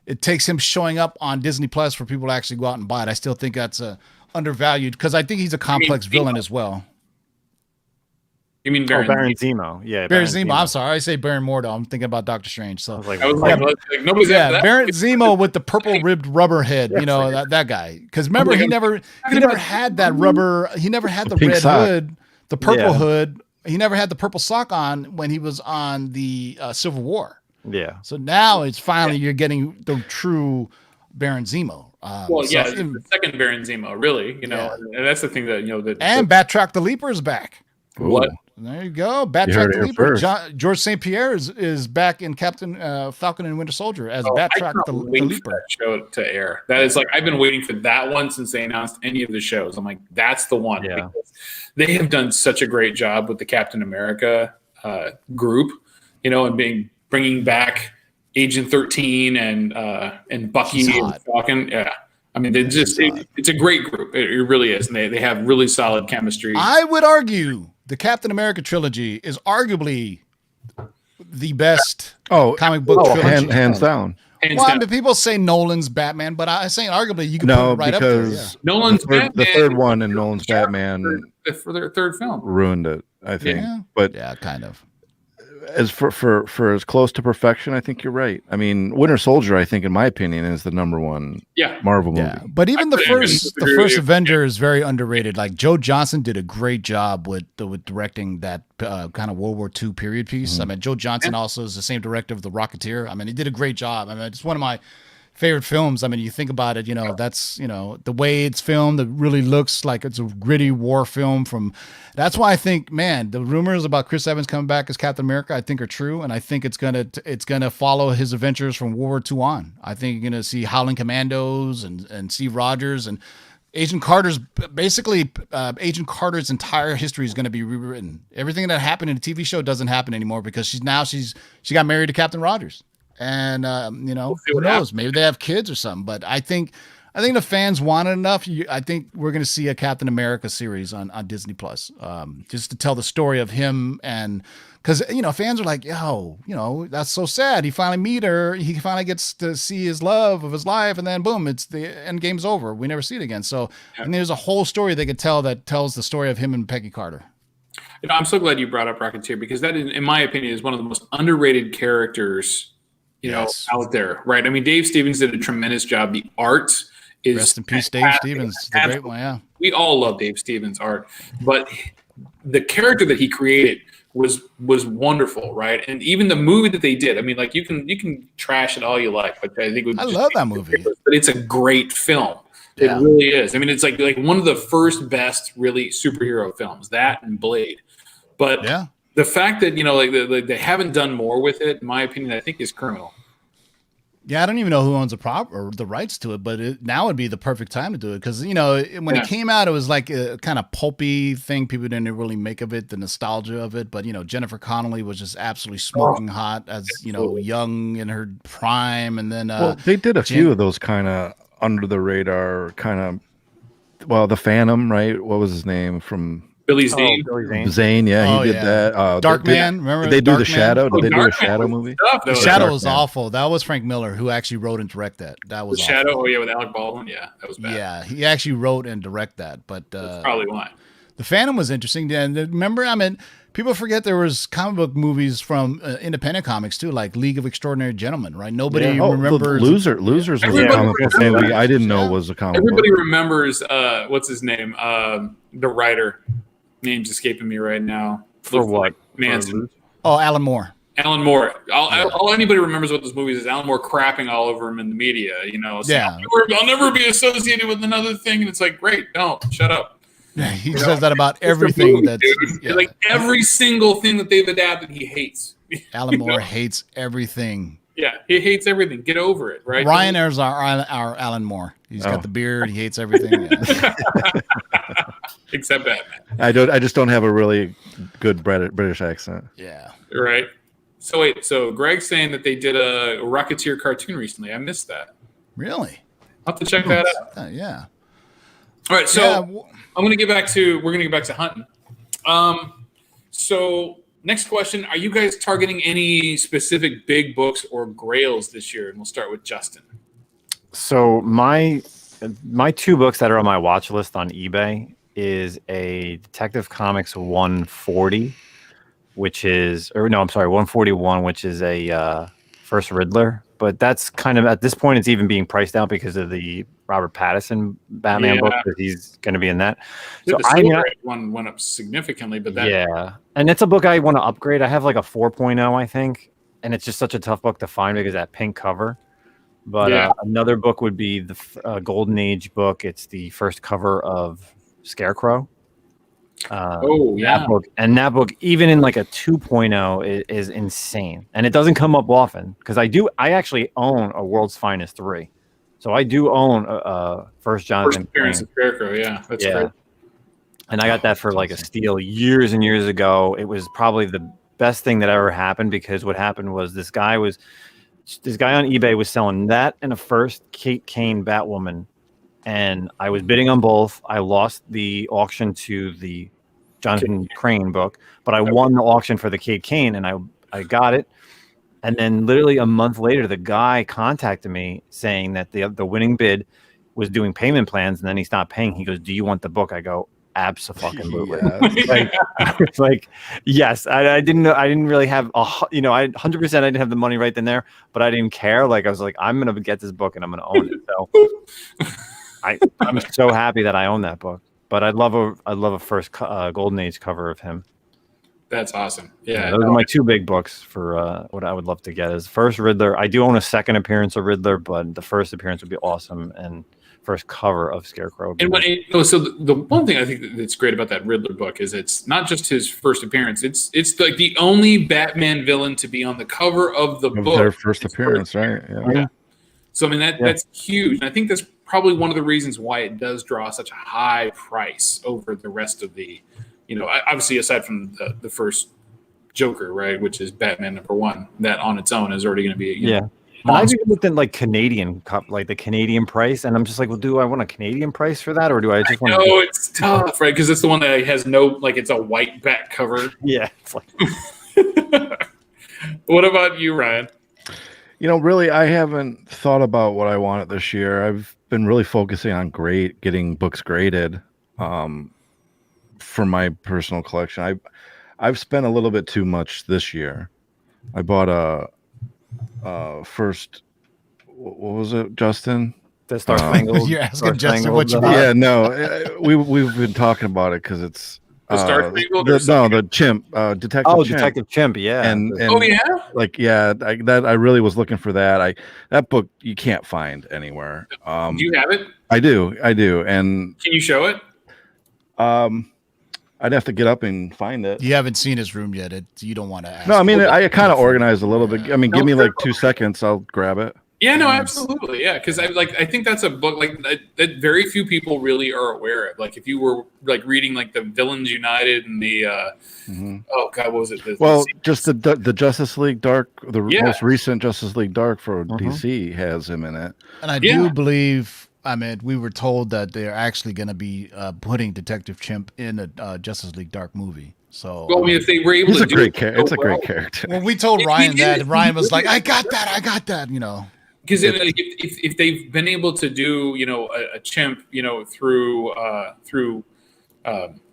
it takes him showing up on Disney Plus for people to actually go out and buy it. I still think that's undervalued because I think he's a complex villain as well. You mean Baron Zemo? Yeah, Baron Zemo. I'm sorry, I say Baron Mordo. I'm thinking about Doctor Strange. So nobody's Baron Zemo with the purple ribbed rubber head. That guy. Because remember, he never had that rubber. He never had the red hood, the purple hood. He never had the purple sock on when he was on the Civil War. Yeah. So now it's finally you're getting the true Baron Zemo. The second Baron Zemo, really. And that's the thing that and Batroc the Leaper is back. What? There you go. Batroc the Leaper. George St. Pierre is back in Captain Falcon and Winter Soldier as Batroc the Leaper. That show to air. That is I've been waiting for that one since they announced any of the shows. I'm like, that's the one. Yeah. Because they have done such a great job with the Captain America group, and bringing back Agent 13 and Bucky and Falcon. Yeah. It's a great group. It really is. And they have really solid chemistry. I would argue the Captain America trilogy is arguably the best comic book trilogy. Hands down. People say Nolan's Batman, but I'm saying arguably you can put it right up there. Yeah. Nolan's Batman. The third one in Nolan's Batman for their third film ruined it, I think. Yeah. But yeah, kind of. as for as close to perfection, I think you're right. I mean, Winter Soldier, I think, in my opinion, is the number one Marvel movie. Yeah, but even the first Avenger is very underrated. Like Joe Johnston did a great job with directing that kind of World War II period piece. I mean, Joe Johnston also is the same director of The Rocketeer. I mean, he did a great job. I mean, it's one of my favorite films. I mean, you think about it, that's, the way it's filmed, it really looks like it's a gritty war film that's why I think, man, the rumors about Chris Evans coming back as Captain America, I think are true. And I think it's going to follow his adventures from World War II on. I think you're going to see Howling Commandos and Steve Rogers and Agent Carter's entire history is going to be rewritten. Everything that happened in the TV show doesn't happen anymore because she got married to Captain Rogers. And who knows? Maybe they have kids or something. But I think the fans want it enough. I think we're going to see a Captain America series on Disney Plus, just to tell the story of him. And because fans are like, that's so sad. He finally meet her. He finally gets to see his love of his life, and then boom, it's the end game's over. We never see it again. So, and there's a whole story they could tell that tells the story of him and Peggy Carter. I'm so glad you brought up Rocketeer because that, in my opinion, is one of the most underrated characters. Out there, right? I mean, Dave Stevens did a tremendous job. The art is rest in peace, Dave Stevens. The great one, yeah. We all love Dave Stevens' art, but the character that he created was wonderful, right? And even the movie that they did, I mean, like you can trash it all you like, but I think I love that movie. But it's a great film. It really is. I mean, it's like one of the first best really superhero films. That and Blade, but yeah. The fact that they haven't done more with it, in my opinion, I think is criminal. Yeah, I don't even know who owns the rights to it, but now would be the perfect time to do it because when it came out, it was like a kind of pulpy thing. People didn't really make of it, the nostalgia of it. But Jennifer Connelly was just absolutely smoking hot as young in her prime, and then they did a few of those kind of under the radar kind of. Well, the Phantom, right? What was his name from? Billy Zane. Zane, yeah, he did that. Darkman, remember? Did they do The Darkman? Shadow? Did they do a Shadow movie? The Shadow was awful. That was Frank Miller who actually wrote and directed that. That was The Shadow. Oh yeah, with Alec Baldwin. Yeah, that was bad. Yeah, he actually wrote and directed that. But that's probably why. The Phantom was interesting. And remember, I mean, people forget there was comic book movies from independent comics too, like League of Extraordinary Gentlemen, right? Nobody remembers. Losers was a comic book movie. I didn't know was a comic book. Everybody remembers what's his name? The writer. Name's escaping me right now. For what? Manson. Oh, Alan Moore. Alan Moore. All anybody remembers about those movies is Alan Moore crapping all over him in the media. I'll never be associated with another thing. And it's like, great, don't shut up. Yeah, he says that about everything. Like every single thing that they've adapted, he hates. Alan Moore hates everything. Yeah, he hates everything. Get over it, right? Ryan is our Alan Moore. He's got the beard. He hates everything. Yeah. Except Batman. I just don't have a really good British accent. Yeah. Right. So wait. So Greg's saying that they did a Rocketeer cartoon recently. I missed that. Really? I'll have to check that out. Yeah. All right. So we're gonna get back to hunting. So next question: are you guys targeting any specific big books or grails this year? And we'll start with Justin. So my two books that are on my watch list on eBay is a Detective Comics 140, 141, which is a First Riddler. But that's kind of, at this point, it's even being priced out because of the Robert Pattinson Batman book, because he's going to be in that. So the one went up significantly, but that and it's a book I want to upgrade. I have like a 4.0, I think, and it's just such a tough book to find because of that pink cover. But another book would be the Golden Age book. It's the first cover of Scarecrow. That book, and that book, even in like a 2.0, is insane, and it doesn't come up often because I actually own a World's Finest 3, so I do own first Jonathan first appearance of Scarecrow. Yeah, that's great. And I got that for like a steal years and years ago. It was probably the best thing that ever happened because what happened was this guy on eBay was selling that and a first Kate Kane Batwoman. And I was bidding on both. I lost the auction to the Jonathan Crane book, but I won the auction for the Kate Kane, and I got it. And then literally a month later, the guy contacted me saying that the winning bid was doing payment plans, and then he stopped paying. He goes, "Do you want the book?" I go, absolutely. Yeah. It's like, yes, I didn't know. I didn't really have I 100%. I didn't have the money right then there, but I didn't care. Like I was like, I'm gonna get this book and I'm gonna own it. So I'm so happy that I own that book. But I'd love a first Golden Age cover of him. That's awesome. Yeah, those are my two big books for what I would love to get. Is first Riddler. I do own a second appearance of Riddler, but the first appearance would be awesome, and first cover of Scarecrow. And so the one thing I think that's great about that Riddler book is it's not just his first appearance. It's like the only Batman villain to be on the cover of the book. Their first appearance, right? Yeah. So I mean that's huge, and I think that's probably one of the reasons why it does draw such a high price over the rest of the, obviously aside from the first Joker, right, which is Batman #1, that on its own is already going to be I've even looked at like Canadian like the Canadian price, and I'm just like, well, do I want a Canadian price for that, or do I just want? No, it's tough, right? Because it's the one that has no, like, it's a white back cover. Yeah, it's like. What about you, Ryan? Really, I haven't thought about what I wanted this year. I've been really focusing on getting books graded for my personal collection. I've spent a little bit too much this year. I bought a first, what was it, Justin? The Star Spangled. You're asking Justin what you bought. Yeah, no, we've been talking about it because it's the Star Spangled. The Chimp, Detective. Oh, Chimp. Detective Chimp. Yeah. And oh I really was looking for that. That book you can't find anywhere. Do you have it? I do. And can you show it? I'd have to get up and find it. You haven't seen his room yet. You don't want to ask. No, I mean, I kind of organized a little bit. I mean, give me like 2 seconds. I'll grab it. Yeah, no, absolutely. Yeah, because I think that's a book that very few people really are aware of. Like if you were like reading like the Villains United and the oh god, what was it? Just the Justice League Dark, most recent Justice League Dark for DC has him in it. And I do believe. I mean, we were told that they're actually going to be putting Detective Chimp in a Justice League Dark movie. So, well, I mean, if they were able he's to a great character. It's a great character. When we told Ryan that, and Ryan was like, I got that, Because if they've been able to do, a Chimp, through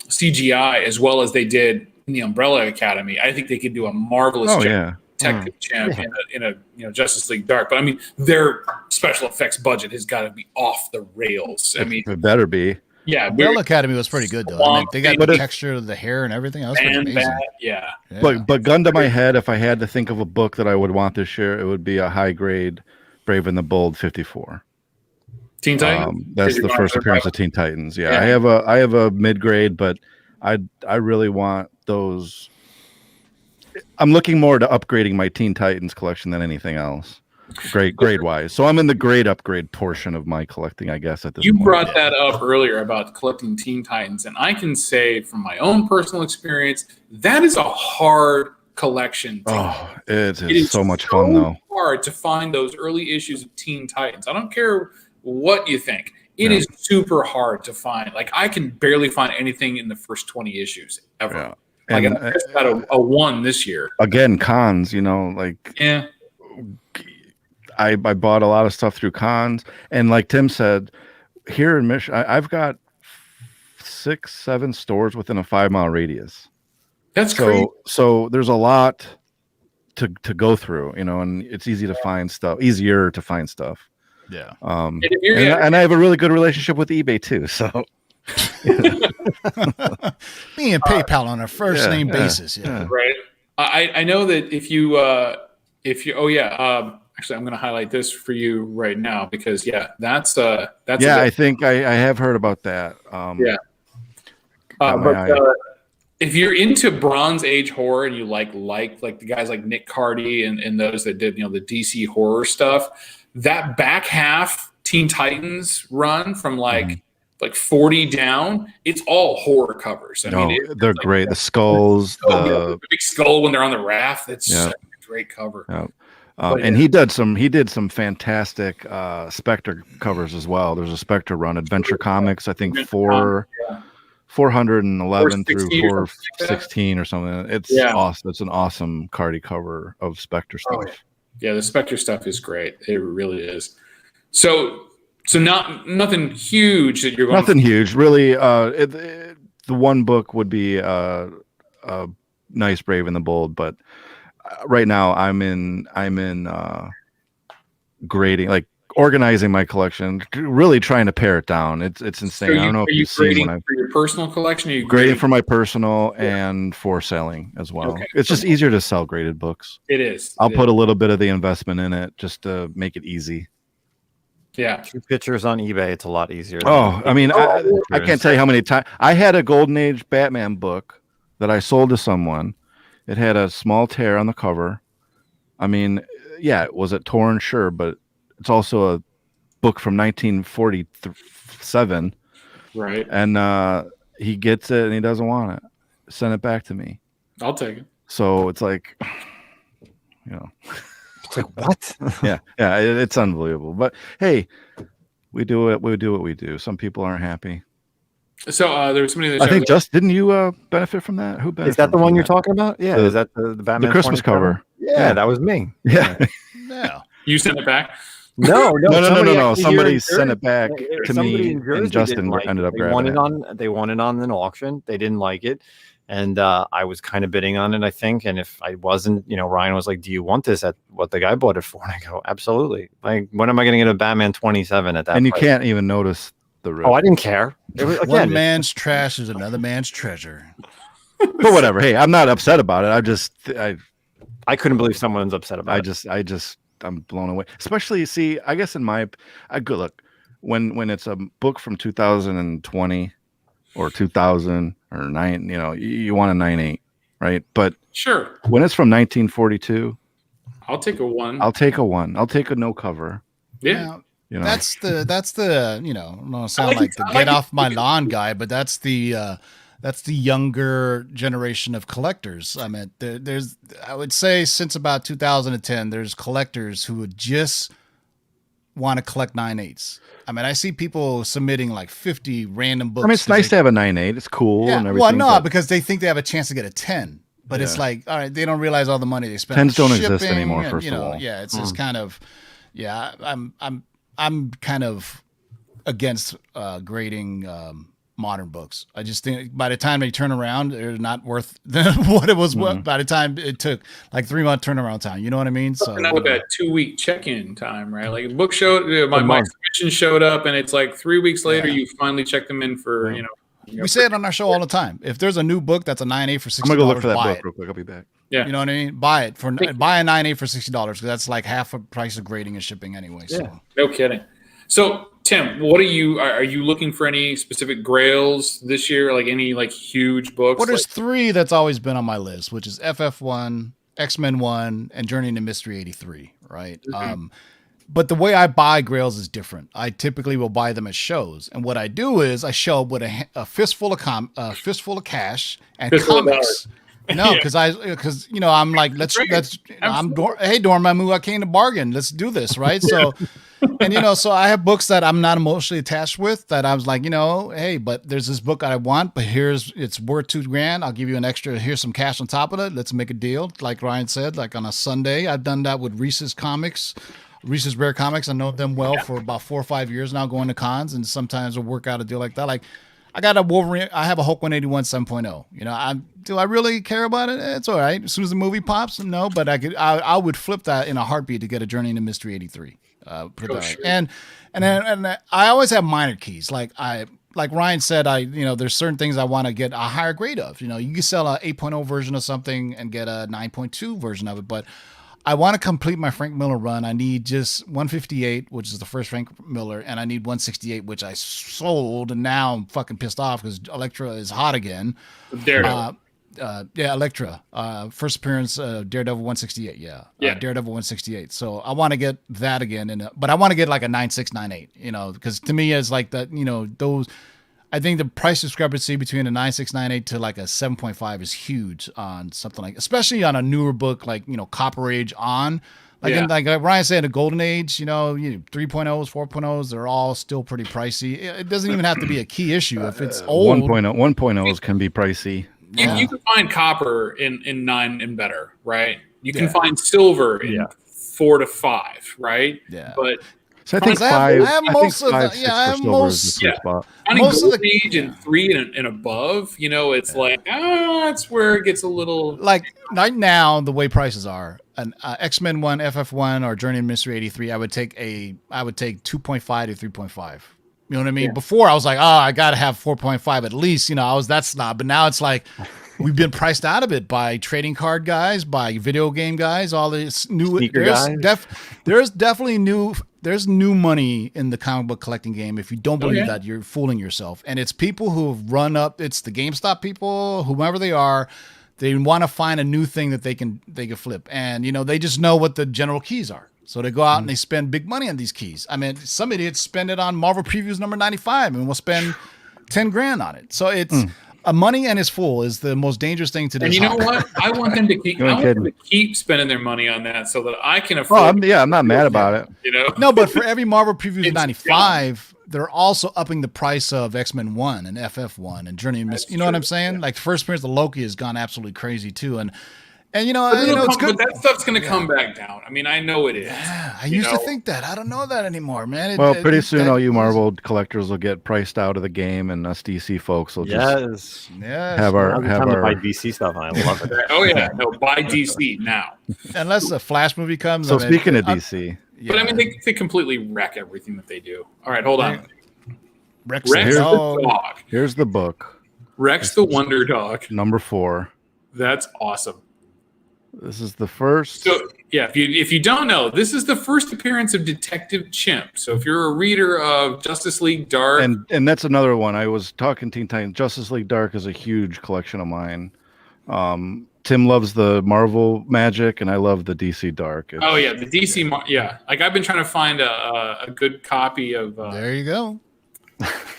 CGI as well as they did in the Umbrella Academy, I think they could do a marvelous job. Yeah. Detective Champ in a Justice League Dark, but I mean their special effects budget has got to be off the rails. I mean, it better be. Yeah, Umbrella Academy was pretty good though. I mean, they got the texture of the hair and everything. That was pretty amazing. Yeah. But gun to my head, if I had to think of a book that I would want this year, it would be a high grade Brave and the Bold 54. Teen Titans. That's the first appearance of Teen Titans. Yeah, I have a mid grade, but I really want those. I'm looking more to upgrading my Teen Titans collection than anything else, grade wise. So I'm in the grade upgrade portion of my collecting, I guess. At this point. You brought that up earlier about collecting Teen Titans, and I can say from my own personal experience, that is a hard collection. It is so much fun though. Hard to find those early issues of Teen Titans. I don't care what you think. It is super hard to find. Like I can barely find anything in the first 20 issues ever. Yeah. Like I just got a 1 this year. Again, cons, I bought a lot of stuff through cons, and like Tim said, here in Michigan, I've got 6-7 stores within a 5-mile radius. That's crazy. So there's a lot to go through, and it's easier to find stuff. Yeah. And I have a really good relationship with eBay too. So. Me and PayPal on a first name basis. Yeah. Right. I know that if you actually I'm going to highlight this for you right now because that's I think I have heard about that. If you're into Bronze Age horror and you like the guys like Nick Cardy and those that did the DC horror stuff, that back half Teen Titans run from like 40 down, it's all horror covers. I mean, they're great. The skulls, the big skull when they're on the raft. That's such a great cover. Yeah. And he did some fantastic Spectre covers as well. There's a Spectre run, Adventure Comics, I think 411 through 416 or something. It's awesome. It's an awesome Cardi cover of Spectre stuff. Yeah, the Spectre stuff is great. It really is. So nothing huge that you're going. Nothing huge, really. the one book would be Nice, Brave, and the Bold, but right now I'm in grading, like organizing my collection, really trying to pare it down. It's insane. I don't know if you've seen when I'm for your personal collection. Or you grading for my personal and for selling as well. Okay. It's just easier to sell graded books. It is. I'll put a little bit of the investment in it just to make it easy. Yeah. 2 pictures on eBay, it's a lot easier. Oh, I mean, I can't tell you how many times I had a Golden Age Batman book that I sold to someone. It had a small tear on the cover. I mean, yeah, was it torn? Sure, but it's also a book from 1947. Right. And he gets it and he doesn't want it. Send it back to me. I'll take it. So it's like, It's like, what? yeah, it's unbelievable. But hey, we do it. We do what we do. Some people aren't happy. So there was somebody that I think didn't you benefit from that? Who benefited? Is that the one you're talking about? Yeah. Is that the Batman? The Christmas 27? cover. Yeah, that was me. Yeah. Yeah. You sent it back? No. Somebody sent it back to me, and and Justin ended up grabbing it. They won it on an auction. They didn't like it. And I was kind of bidding on it, I think. And if I wasn't, Ryan was like, "Do you want this at what the guy bought it for?" And I go, "Absolutely." Like, when am I going to get a Batman 27 at that? And you price? can't even notice the rip. Oh, I didn't care. It was, again, One man's trash is another man's treasure. But whatever. Hey, I'm not upset about it. I couldn't believe someone's upset about it. I'm blown away. Especially, see, I guess good look, when it's a book from 2020 or 2000 or 9, you want a 9.8, right? But Sure. when it's from 1942, I'll take a 1. I'll take a 1. I'll take a no cover. Yeah. That's the I don't sound like the get off my lawn guy, but that's the younger generation of collectors. I mean, I would say since about 2010, there's collectors who would just want to collect 9.8s. I mean, I see people submitting like 50 random books. I mean, it's nice to have a 9.8. It's cool and everything. Well, no, because they think they have a chance to get a 10. But it's like, all right, they don't realize all the money they spend. 10s don't exist anymore, first of all. Yeah, it's just kind of, I'm kind of against grading modern books. I just think by the time they turn around, they're not worth what it was. By the time it took like 3-month turnaround time, you know what I mean? So not with that 2-week check-in time, right? Like, the book showed, my submission showed up, and it's like 3 weeks later, you finally check them in for we say it on our show all the time. If there's a new book that's a 9.8 for $60, I'm gonna go look for that book real quick. I'll be back. Yeah, you know what I mean. Buy a 9.8 for $60 because that's like half the price of grading and shipping anyway. So. Yeah, no kidding. So Tim, what are you looking for any specific grails this year? Like any huge books? Well, there's 3 that's always been on my list, which is FF1, X-Men 1, and Journey into Mystery 83. Right. Mm-hmm. But the way I buy grails is different. I typically will buy them at shows, and what I do is I show up with a fistful of cash and comics. No, because I'm like, hey Dormammu, I came to bargain. Let's do this, right? So, and so I have books that I'm not emotionally attached with. That I was like, hey, but there's this book I want, but it's worth $2,000. I'll give you an extra. Here's some cash on top of it. Let's make a deal. Like Ryan said, like on a Sunday, I've done that with Reese's Rare Comics. I know them well for about 4 or 5 years now, going to cons, and sometimes we'll work out a deal like that. Like, I got a Wolverine. I have a Hulk 181 7.0. Do I really care about it? It's all right. As soon as the movie pops, no. But I would flip that in a heartbeat to get a Journey into Mystery 83. Put it that way. And I always have minor keys. Like Ryan said, there's certain things I want to get a higher grade of. You can sell a 8.0 version of something and get a 9.2 version of it, but I want to complete my Frank Miller run. I need just 158, which is the first Frank Miller, and I need 168, which I sold, and now I'm fucking pissed off because Elektra is hot again. Daredevil. Elektra. First appearance, Daredevil 168. Yeah. Daredevil 168. So I want to get that again, but I want to get like a 96, 98. Because to me, it's like that. Those. I think the price discrepancy between a 9.698 to like a 7.5 is huge on something especially on a newer book like Copper Age on. Like Ryan said, a Golden Age, 3.0s, 4.0s, they're all still pretty pricey. It doesn't even have to be a key issue if it's old. 1.0s can be pricey. You can find copper in 9 and better, right? You can find silver in 4 to 5, right? Yeah. But So I think I five. have I most think of five, the- six yeah, I for have silver is the most- sweet Yeah. spot. Finding Most of Gold the- Age and 3 and above, it's like, that's where it gets a little. like right now the way prices are, an X-Men 1, FF1, or Journey to Mystery 83, I would take 2.5 to 3.5. You know what I mean? Yeah. Before I was like, I gotta have 4.5 at least. I was that snob, but now it's like we've been priced out of it by trading card guys, by video game guys, all this new. Sneaker There's definitely new. There's new money in the comic book collecting game. If you don't believe yeah. that, you're fooling yourself. And it's people who have run up. It's the GameStop people, whomever they are. They want to find a new thing that they can flip, and they just know what the general keys are. So they go out and they spend big money on these keys. I mean, some idiots spend it on Marvel Previews number 95, and we'll spend 10 grand on it. So it's money and it's full is the most dangerous thing to do. And you know what? I want them to keep. I want them to keep spending their money on that so that I can afford. Well, I'm not mad about it. No, but for every Marvel Previews 95, they're also upping the price of X-Men 1 and FF1 and Journey and Mystery. You know what I'm saying? Like the first appearance of Loki has gone absolutely crazy too, and it's good. But that stuff's going to come back down. I mean, I know it is. Yeah, I used to think that. I don't know that anymore, man. Pretty soon all you Marvel collectors will get priced out of the game, and us DC folks will just have our buy DC stuff. I love it. Oh yeah, no, buy DC now. Unless a Flash movie comes. So speaking of DC, but I mean, they completely wreck everything that they do. All right, hold on. Rex the dog. Here's the book. Rex the Wonder Dog. Number 4. That's awesome. This is the first. So yeah, if you don't know, this is the first appearance of Detective Chimp. So if you're a reader of Justice League Dark, and that's another one. I was talking Teen Titans. Justice League Dark is a huge collection of mine. Tim loves the Marvel magic, and I love the DC Dark. Oh yeah, the DC. Like I've been trying to find a good copy of. There you go.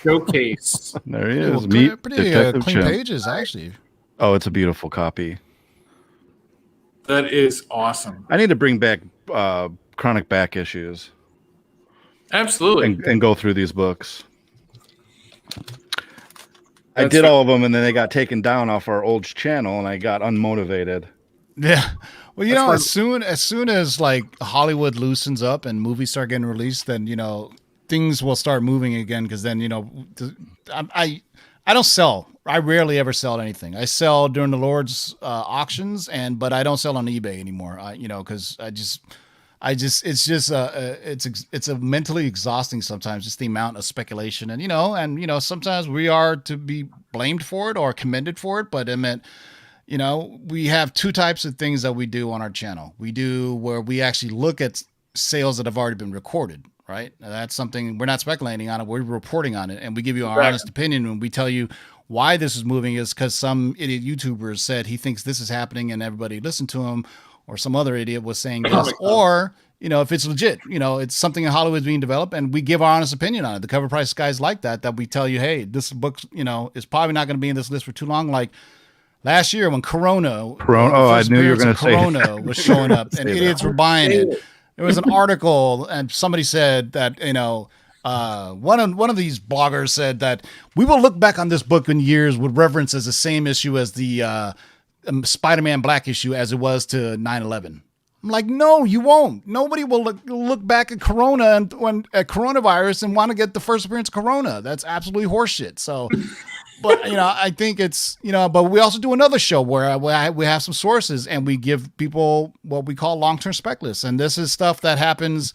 Showcase. There he is. Pretty clean pages, actually. Oh, it's a beautiful copy. That is awesome. I need to bring back chronic back issues. Absolutely. And go through these books. I did all of them, and then they got taken down off our old channel, and I got unmotivated. Yeah. Well, as soon as like Hollywood loosens up and movies start getting released, then things will start moving again. Because then I don't sell. I rarely ever sell anything. I sell during the Lord's auctions, but I don't sell on eBay anymore. Because it's a mentally exhausting sometimes, just the amount of speculation, and sometimes we are to be blamed for it or commended for it. But I meant, we have two types of things that we do on our channel. We do where we actually look at sales that have already been recorded. Right. Now, that's something we're not speculating on it. We're reporting on it, and we give you our honest opinion when we tell you why this is moving is because some idiot YouTuber said he thinks this is happening and everybody listened to him, or some other idiot was saying this, or, if it's legit, it's something in Hollywood being developed, and we give our honest opinion on it. The cover price guys like that we tell you, hey, this book, is probably not going to be in this list for too long. Like last year when Corona, I knew you were going to say Corona was showing up and idiots were buying it. There was an article, and somebody said that one of these bloggers said that we will look back on this book in years with reverence as the same issue as the Spider-Man Black issue as it was to 9/11. I'm like, no, you won't. Nobody will look back at Corona and at coronavirus and want to get the first appearance of Corona. That's absolutely horseshit. So. But, I think it's, but we also do another show where we have some sources and we give people what we call long-term spec lists. And this is stuff that happens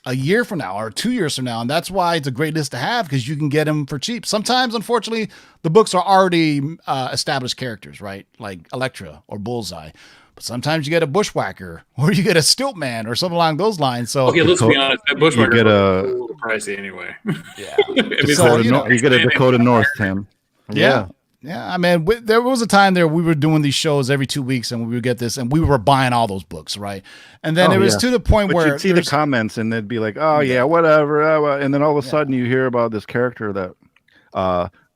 a year from now or 2 years from now. And that's why it's a great list to have, because you can get them for cheap. Sometimes, unfortunately, the books are already established characters, right? Like Elektra or Bullseye. But sometimes you get a Bushwhacker or you get a Stiltman or something along those lines. So okay, let's be honest. That Bushwhacker is a little pricey anyway. Yeah. You get a Dakota North, Tim. Yeah. I mean, there was a time there we were doing these shows every 2 weeks, and we would get this, and we were buying all those books, right? And then it was to the point where you'd see the comments, and they'd be like, "Oh yeah, whatever," and then all of a sudden you hear about this character that,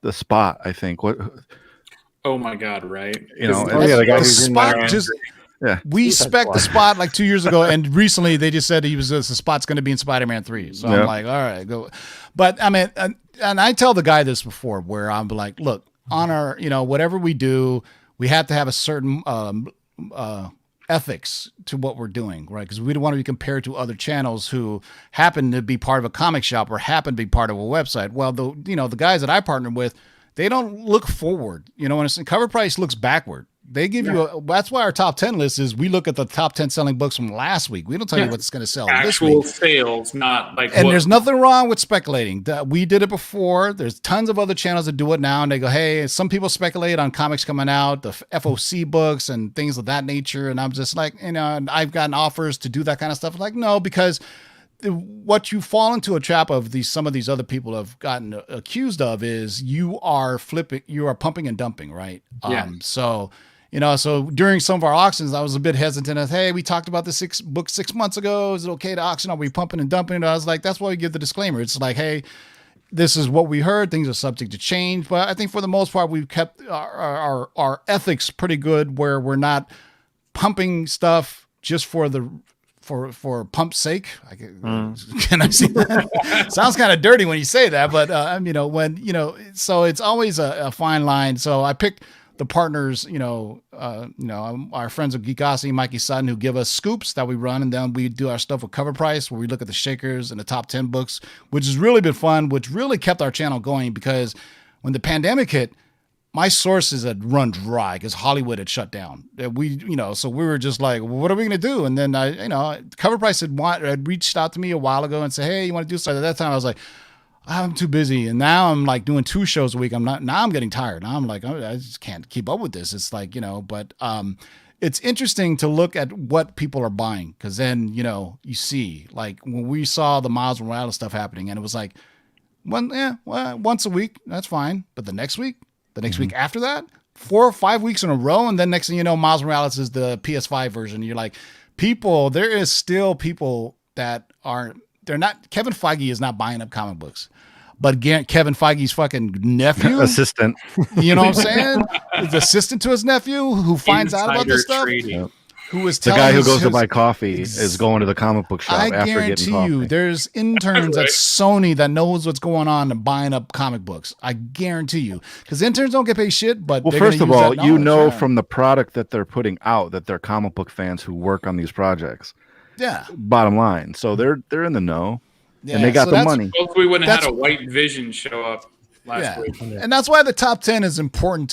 the Spot, I think. What? Oh my God! Right? The guy who's Spot in just. Yeah, we spec the Spot like 2 years ago, and recently they just said the Spot's going to be in Spider-Man 3. So I'm like, all right, go. But I mean, and I tell the guy this before, where I'm like, look, on our, whatever we do, we have to have a certain ethics to what we're doing, right? Because we don't want to be compared to other channels who happen to be part of a comic shop or happen to be part of a website. Well, the guys that I partner with, they don't look forward. When it's Cover Price looks backward. They give you that's why our top 10 list is we look at the top 10 selling books from last week. We don't tell you what's going to sell this week. Actual sales, not like. And there's nothing wrong with speculating. We did it before. There's tons of other channels that do it now, and they go, "Hey, some people speculate on comics coming out, the FOC books and things of that nature." And I'm just like, and I've gotten offers to do that kind of stuff. I'm like, no, because what you fall into a trap of some of these other people have gotten accused of is you are pumping and dumping, right? Yeah. So during some of our auctions, I was a bit hesitant of, hey, we talked about this book 6 months ago. Is it okay to auction? Are we pumping and dumping? And I was like, that's why we give the disclaimer. It's like, hey, this is what we heard. Things are subject to change. But I think for the most part, we've kept our ethics pretty good where we're not pumping stuff just for pump's sake. Can I see that? Sounds kind of dirty when you say that, but so it's always a fine line. So I pick the partners, our friends of Geekosity, Mikey Sutton, who give us scoops that we run, and then we do our stuff with Cover Price, where we look at the shakers and the top 10 books, which has really been fun, which really kept our channel going, because when the pandemic hit, my sources had run dry because Hollywood had shut down. So we were just like, well, what are we going to do? And then Cover Price had reached out to me a while ago and said, hey, you want to do something? At that time, I was like, I'm too busy. And now I'm like doing 2 shows a week. I'm getting tired. Now I'm like, I just can't keep up with this. It's like, but it's interesting to look at what people are buying. Cause then, you see, like when we saw the Miles Morales stuff happening, and it was like, once a week, that's fine. But the next week after that, 4 or 5 weeks in a row. And then next thing you know, Miles Morales is the PS5 version. You're like, there is still people that they're not, Kevin Feige is not buying up comic books. But Kevin Feige's fucking nephew, assistant, you know what I'm saying? The assistant to his nephew who finds out about this stuff. Trading. Who is the guy who goes to buy coffee is going to the comic book shop after getting coffee. I guarantee you, there's interns at Sony that knows what's going on and buying up comic books. I guarantee you, because interns don't get paid shit. But first of all, from the product that they're putting out that they're comic book fans who work on these projects. Yeah. Bottom line, so they're in the know. Yeah, and they got the money. Hopefully we wouldn't have had a White Vision show up last week. And that's why the top 10 is important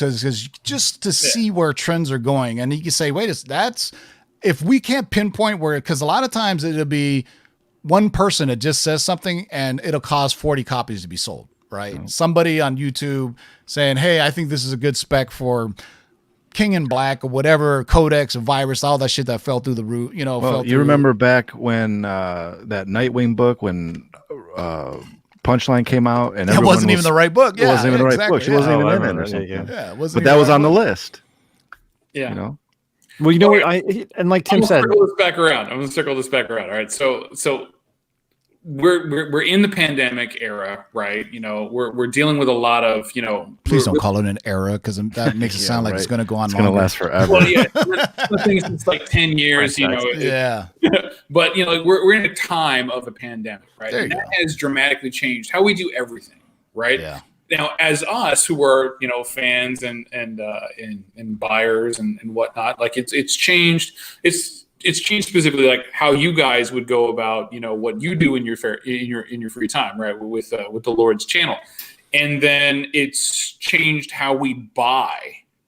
just to see where trends are going. And you can say, if we can't pinpoint where, because a lot of times it'll be one person that just says something and it'll cause 40 copies to be sold, right? Oh. Somebody on YouTube saying, hey, I think this is a good spec for King in Black or whatever, Codex or Virus, all that shit that fell through the roof, you remember back when that Nightwing book, when Punchline came out, and it wasn't even the right book. It wasn't even the right book. She wasn't even in it or something. Yeah, but that was on the list. Yeah. Well, what and like Tim said, I'm gonna circle this back around. All right, so we're in the pandemic era, right? We're dealing with a lot of, Please don't call it an era, because that makes it sound like it's going to go on. It's going to last forever. Well, yeah, I think it's like 10 years, Yeah. But we're in a time of a pandemic, right? And that has dramatically changed how we do everything, right? Yeah. Now, as us who are fans and buyers and whatnot, like it's changed. It's changed specifically like how you guys would go about what you do in your free time, right? With the Lord's channel, and then it's changed how we buy,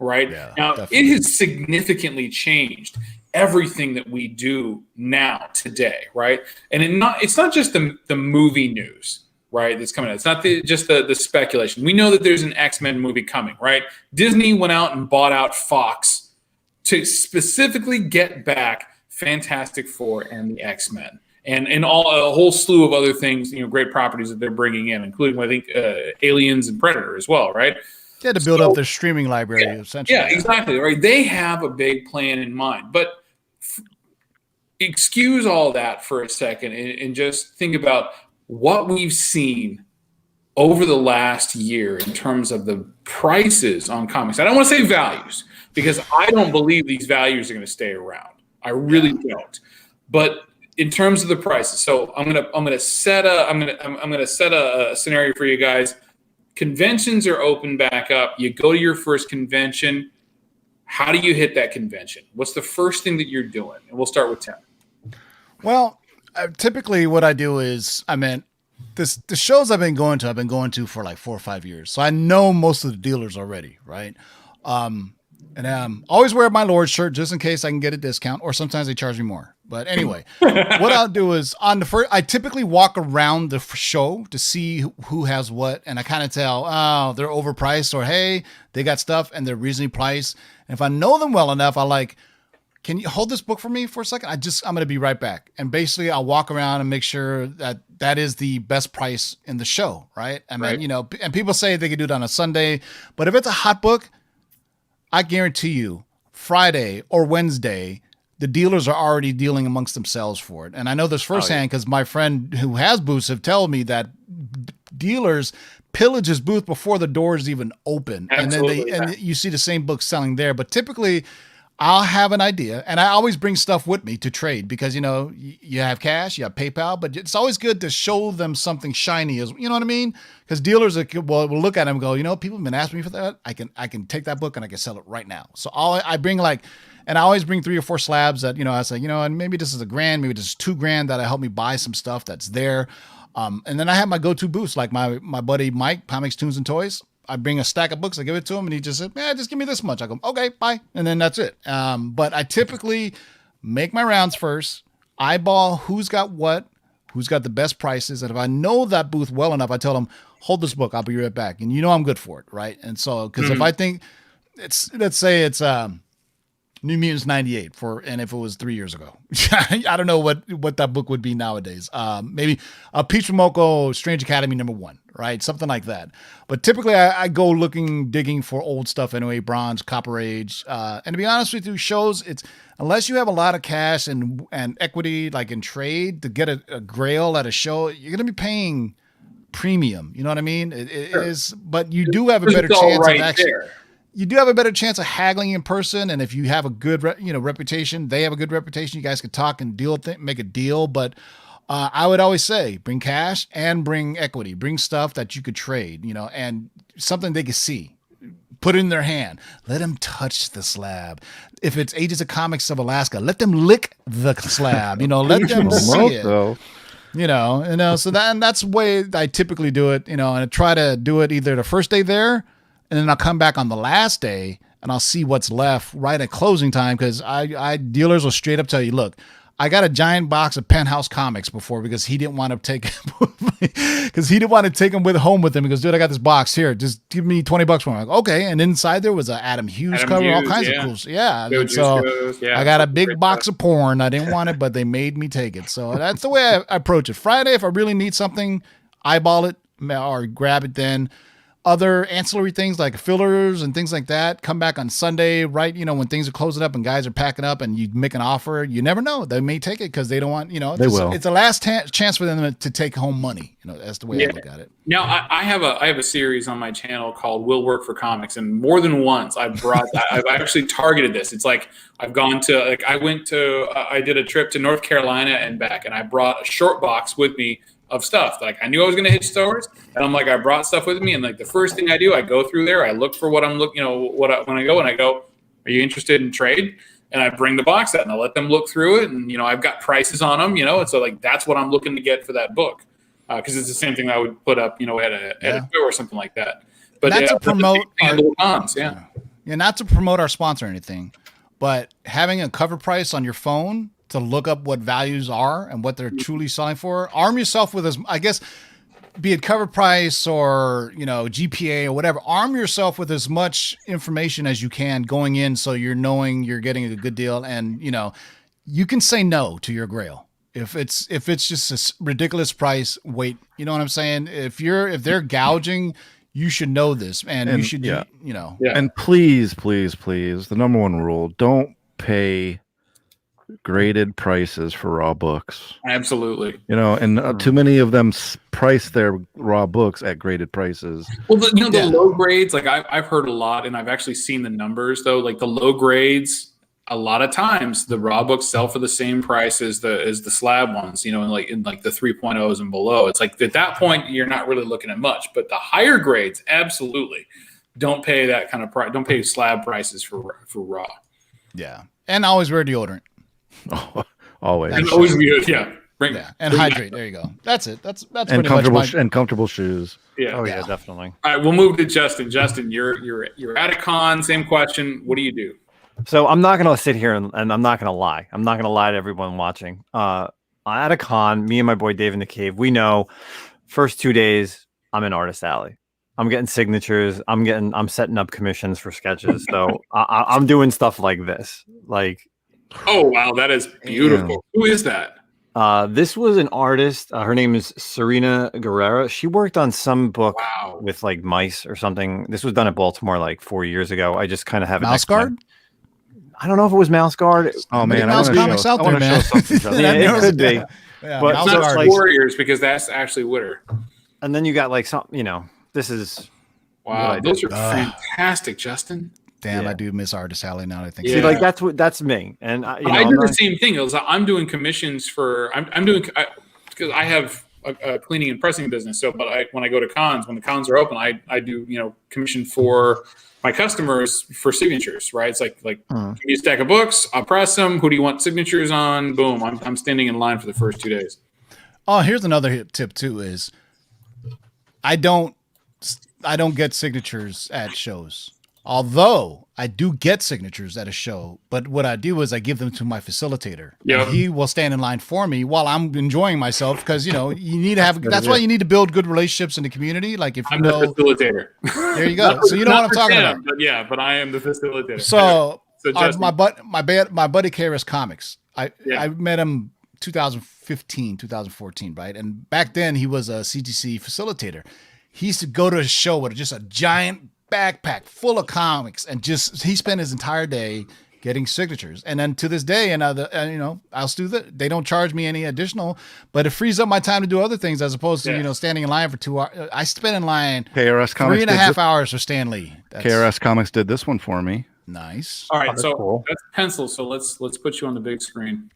right? Yeah, now definitely. It has significantly changed everything that we do now today, right? And it's not just the movie news, right, that's coming out. It's not just the speculation. We know that there's an X-Men movie coming, right? Disney went out and bought out Fox to specifically get back Fantastic Four and the X-Men, and a whole slew of other things, great properties that they're bringing in, including I think Aliens and Predator as well, right? They had to build up their streaming library, essentially. Yeah, exactly, right. They have a big plan in mind, but excuse all that for a second and just think about what we've seen over the last year in terms of the prices on comics. I don't want to say values, because I don't believe these values are going to stay around. I really don't. But in terms of the prices, so I'm gonna set a scenario for you guys. Conventions are open back up. You go to your first convention. how do you hit that convention? What's the first thing that you're doing? And we'll start with Tim. Well, typically what I do is, the shows I've been going to for like 4 or 5 years. So I know most of the dealers already, right? And always wear my Lord shirt just in case I can get a discount, or sometimes they charge me more. But anyway, what I'll do is I typically walk around the show to see who has what, and I kind of tell, oh, they're overpriced, or hey, they got stuff and they're reasonably priced. And if I know them well enough, I like, can you hold this book for me for a second? I'm going to be right back. And basically I'll walk around and make sure that is the best price in the show, right? Right. And people say they could do it on a Sunday, but if it's a hot book, I guarantee you Friday or Wednesday, the dealers are already dealing amongst themselves for it. And I know this firsthand because my friend who has booths have told me that dealers pillage his booth before the doors even open. Absolutely, and then you see the same books selling there. But typically I'll have an idea, and I always bring stuff with me to trade because, you have cash, you have PayPal, but it's always good to show them something shiny, you know what I mean? Because dealers will look at them and go, people have been asking me for that. I can take that book and I can sell it right now. So I bring and I always bring 3 or 4 slabs that, I say, and maybe this is $1,000, maybe this is $2,000 that'll help me buy some stuff that's there. And then I have my go-to booths, like my buddy Mike, Comics, Tunes, and Toys. I bring a stack of books, I give it to him, and he just said, just give me this much. I go, okay, bye. And then that's it. But I typically make my rounds first, eyeball who's got what, who's got the best prices. And if I know that booth well enough, I tell them, hold this book, I'll be right back. And I'm good for it, right? And so, because if I think let's say it's New Mutants 98 and if it was 3 years ago, I don't know what that book would be nowadays. Maybe a Peach Momoko Strange Academy #1, right? Something like that. But typically I go digging for old stuff anyway, Bronze, Copper Age. And to be honest with you, shows, unless you have a lot of cash and equity, like in trade, to get a grail at a show, you're going to be paying premium. You know what I mean? It is, but you do have a better chance of actually. There. You do have a better chance of haggling in person, and if you have a good, reputation, they have a good reputation. You guys can talk and make a deal. But I would always say, bring cash and bring equity, bring stuff that you could trade, and something they could see. Put it in their hand. Let them touch the slab. If it's Ages of Comics of Alaska, let them lick the slab. Let them see it. Though. So that's the way I typically do it. And I try to do it either the first day there. And then I'll come back on the last day and I'll see what's left right at closing time. Cause dealers will straight up tell you, look, I got a giant box of Penthouse comics before because he didn't want to take them home with him. He goes, dude, I got this box here. Just give me $20 for it. I'm like, okay. And inside there was an Adam Hughes cover, all kinds of cool. Yeah. So I got a big box of porn. I didn't want it, but they made me take it. So that's the way I approach it. Friday, if I really need something, eyeball it or grab it then. Other ancillary things like fillers and things like that come back on Sunday, right? When things are closing up and guys are packing up and you make an offer, you never know. They may take it because they don't want, they will. It's the last chance for them to take home money. That's the way I look at it. Now I have a series on my channel called Will Work for Comics. And more than once I've actually targeted this. It's like I've gone to, I did a trip to North Carolina and back, and I brought a short box with me of stuff. Like I knew I was going to hit stores, and I'm like, I brought stuff with me, and like the first thing I do, I go through there, I look for what I'm looking, when I go, are you interested in trade? And I bring the box out and I let them look through it, and I've got prices on them, and so like that's what I'm looking to get for that book, because it's the same thing I would put up, at a store or something like that. But not to promote not to promote our sponsor or anything, but having a cover price on your phone to look up what values are and what they're truly selling for. Arm yourself with be it cover price or, GPA or whatever, arm yourself with as much information as you can going in. So you're knowing you're getting a good deal, and, you can say no to your grail. If it's just a ridiculous price, wait, you know what I'm saying? If they're gouging, you should know this, and you should, And please, please, please, the number one rule, don't pay graded prices for raw books. Absolutely. And too many of them price their raw books at graded prices. Well, the low grades, like I've heard a lot, and I've actually seen the numbers though, like the low grades, a lot of times the raw books sell for the same price as the slab ones, in the 3.0s and below. It's like at that point, you're not really looking at much, but the higher grades, absolutely. don't pay that kind of price. Don't pay slab prices for raw. Yeah, and always wear deodorant. Always. And always yeah. And hydrate. There you go. That's it. That's and pretty comfortable much and comfortable shoes. Yeah. Oh yeah, definitely. All right, we'll move to Justin. Justin, you're at a con. Same question. What do you do? So I'm not gonna sit here and I'm not gonna lie. I'm not gonna lie to everyone watching. At a con, me and my boy Dave in the cave, we know first 2 days I'm in Artist Alley. I'm getting signatures. I'm setting up commissions for sketches. So I'm doing stuff like this. Like, oh wow, that is beautiful. Yeah. Who is that? This was an artist. Her name is Serena Guerrera. She worked on some book with like mice or something. This was done at Baltimore like 4 years ago. I just kind of have it. Mouse Guard? I don't know if it was Mouse Guard. Oh man, Mouse comics out there, man. Yeah, it could be. Yeah, But It's so not it's like- Warriors because that's actually Witter. And then you got like some, this is Wow, those are fantastic, Justin. Damn, Yeah. I do miss Artist Alley now that I think. Yeah. see, like that's me. And I do the same thing. I'm doing commissions for I'm doing because I have a cleaning and pressing business. So, but when I go to cons, when the cons are open, I do commission for my customers for signatures. Right? It's like give me a stack of books. I'll press them. Who do you want signatures on? Boom. I'm standing in line for the first 2 days. Oh, here's another tip too: is I don't get signatures at shows. Although I do get signatures at a show, but what I do is I give them to my facilitator. Yeah. He will stand in line for me while I'm enjoying myself because you need to have. That's why you need to build good relationships in the community. Like if you I'm know, the facilitator. there you go. So you know what I'm talking about. But I am the facilitator. So, Justin, my buddy KRS Comics. I met him 2015, 2014, right? And back then he was a CTC facilitator. He used to go to a show with just a giant backpack full of comics, and he spent his entire day getting signatures. And then to this day, I'll still do that. They don't charge me any additional, but it frees up my time to do other things as opposed to standing in line for 2 hours. I spent in line KRS Comics 3.5 hours for Stan Lee. KRS Comics did this one for me. Nice. all right, that's so cool. that's pencil. So let's put you on the big screen.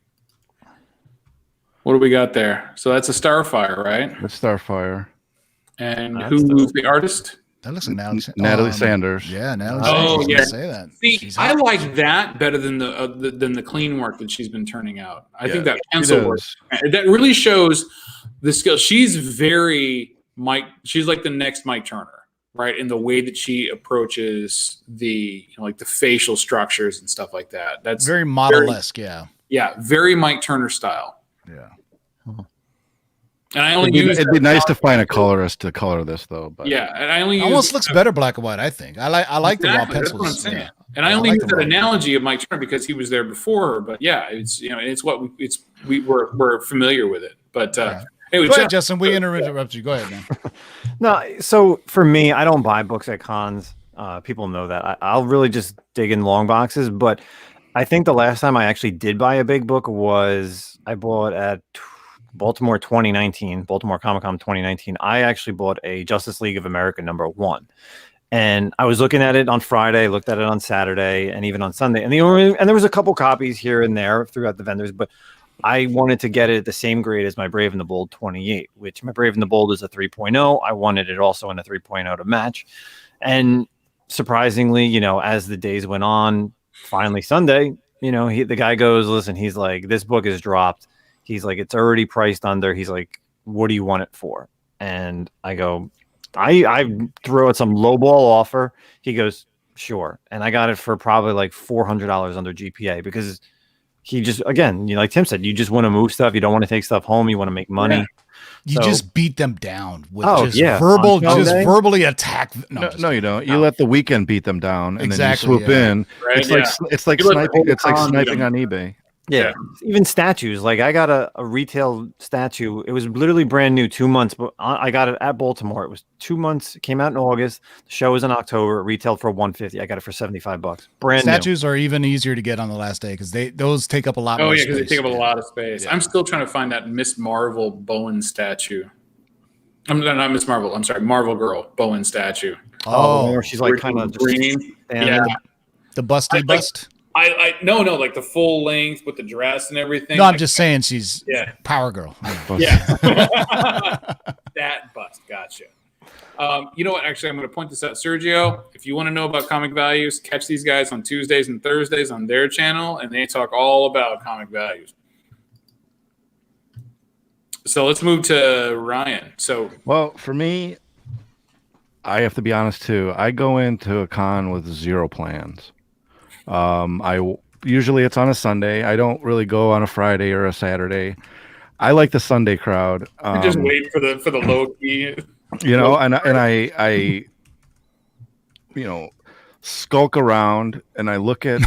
What do we got there? So that's a Starfire, right? That's Starfire. And who's the artist? That looks like Natalie Sanders. Yeah, Natalie Oh, Sanders. yeah. Say that. See, She's I hot. like that better than the clean work that she's been turning out. I think Yeah, that she pencil work does. that really shows the skill. She's very Mike. She's like the next Mike Turner, right? In the way that she approaches the like the facial structures and stuff like that. That's Very model-esque, yeah. yeah, very Mike Turner style. Yeah. And I only It'd be nice to find a colorist to color this though. But yeah, and I only Almost use, looks better black and white, I think. I like the raw Exactly, that's what I'm pencils. saying. Yeah. And I I only like use the that raw. analogy of Mike Turner because he was there before her. But yeah, we're familiar with it. But anyway, Go ahead, Justin. We interrupt you. Go ahead, man. No, so for me, I don't buy books at cons. People know that. I'll really just dig in long boxes. But I think the last time I actually did buy a big book was I bought at Baltimore Comic Con 2019. I actually bought a Justice League of America #1. And I was looking at it on Friday, looked at it on Saturday, and even on Sunday. And there was a couple copies here and there throughout the vendors, but I wanted to get it at the same grade as my Brave and the Bold 28, which my Brave and the Bold is a 3.0. I wanted it also in a 3.0 to match. And surprisingly, as the days went on, finally Sunday, the guy goes, listen, he's like, this book is dropped. He's like, it's already priced under. He's like, what do you want it for? And I go, I throw out some lowball offer. He goes, sure. And I got it for probably like $400 under GPA because he just, again, like Tim said, you just want to move stuff. You don't want to take stuff home. You want to make money. Yeah. You just beat them down with verbally attack. No, you don't. You let the weekend beat them down, and then you swoop in. Right, It's like You let the sniping. It's like con sniping beat 'em. on eBay. Yeah. Even statues. Like I got a retail statue. It was literally brand new, 2 months, but I got it at Baltimore. It was 2 months. It came out in August. The show was in October. It retailed for $150. I got it for $75. Brand Statues are even easier to get on the last day because those take up a lot. Oh more yeah, because they space. take up a lot of space. Yeah. I'm still trying to find that Miss Marvel Bowen statue. I'm not Miss Marvel. I'm sorry, Marvel Girl Bowen statue. Oh, where she's like kind of green. Yeah. the busty bust. No, like the full length with the dress and everything. No, I'm just saying she's Yeah. Power Girl. Yeah. That bust, gotcha. You know what? Actually, I'm going to point this out, Sergio. If you want to know about comic values, catch these guys on Tuesdays and Thursdays on their channel, and they talk all about comic values. So let's move to Ryan. So, well, for me, I have to be honest too. I go into a con with zero plans. Usually it's on a Sunday. I don't really go on a Friday or a Saturday. I like the Sunday crowd. Just wait for the low key. You know, and I skulk around and I look at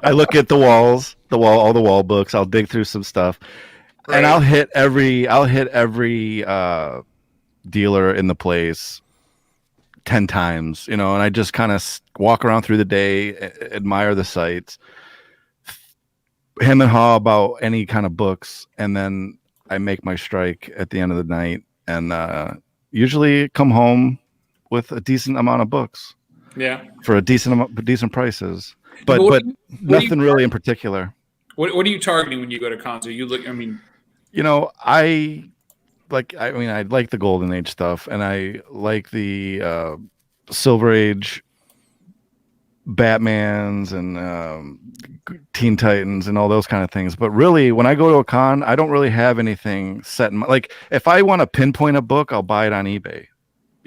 I look at all the wall books. I'll dig through some stuff, right. And I'll hit every dealer in the place 10 times, and I just kind of walk around through the day, admire the sites, hem and haw about any kind of books, and then I make my strike at the end of the night, and usually come home with a decent amount of books. Yeah, for decent prices, but nothing really in particular. What are you targeting when you go to cons? Are you look? I mean, I like the Golden Age stuff, and I like the Silver Age Batmans and Teen Titans and all those kind of things. But really, when I go to a con, I don't really have anything set in my, like, if I want to pinpoint a book, I'll buy it on eBay.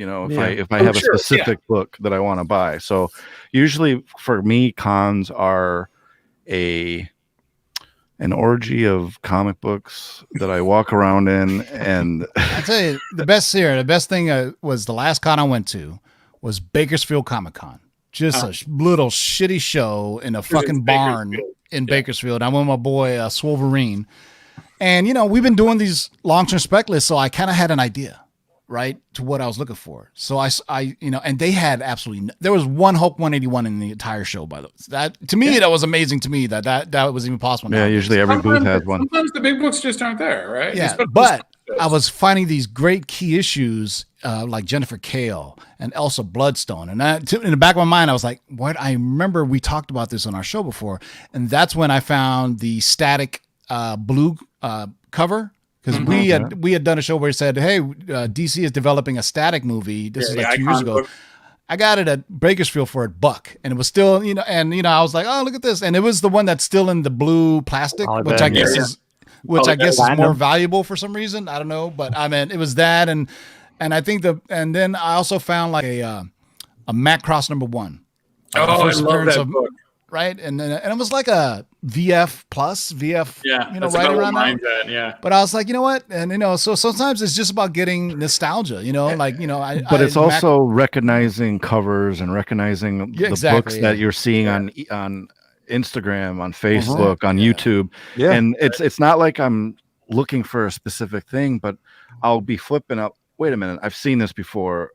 If I have a specific book that I want to buy. So usually for me, cons are an orgy of comic books that I walk around in. And I'll tell you, the best thing was the last con I went to was Bakersfield Comic Con. Just a little shitty show in a fucking barn in Bakersfield. I went with my boy Swolverine. And, we've been doing these long-term spec lists, so I kind of had an idea, right, to what I was looking for. So I and they had absolutely there was one Hulk 181 in the entire show, by the way. That to me, that was amazing to me that was even possible. Yeah, usually every booth has one. Sometimes the big books just aren't there, right? Yeah, but I was finding these great key issues like Jennifer Kale and Elsa Bloodstone, and in the back of my mind, I was like, "What?" I remember we talked about this on our show before, and that's when I found the static blue cover. Because we had done a show where it said, "Hey, DC is developing a static movie." This is like 2 years ago. I got it at Bakersfield for $1, and it was still, I was like, "Oh, look at this!" And it was the one that's still in the blue plastic, which I guess is more valuable for some reason. I don't know, but I mean, it was that, and I think and then I also found like a Macross #1. I love that book. Right, and it was like a VF plus VF, right around that. Yeah. But I was like, you know what, and so sometimes it's just about getting nostalgia, But it's also recognizing covers and recognizing the books that you're seeing on Instagram, on Facebook, on YouTube. Yeah. And it's not like I'm looking for a specific thing, but I'll be flipping up. Wait a minute, I've seen this before.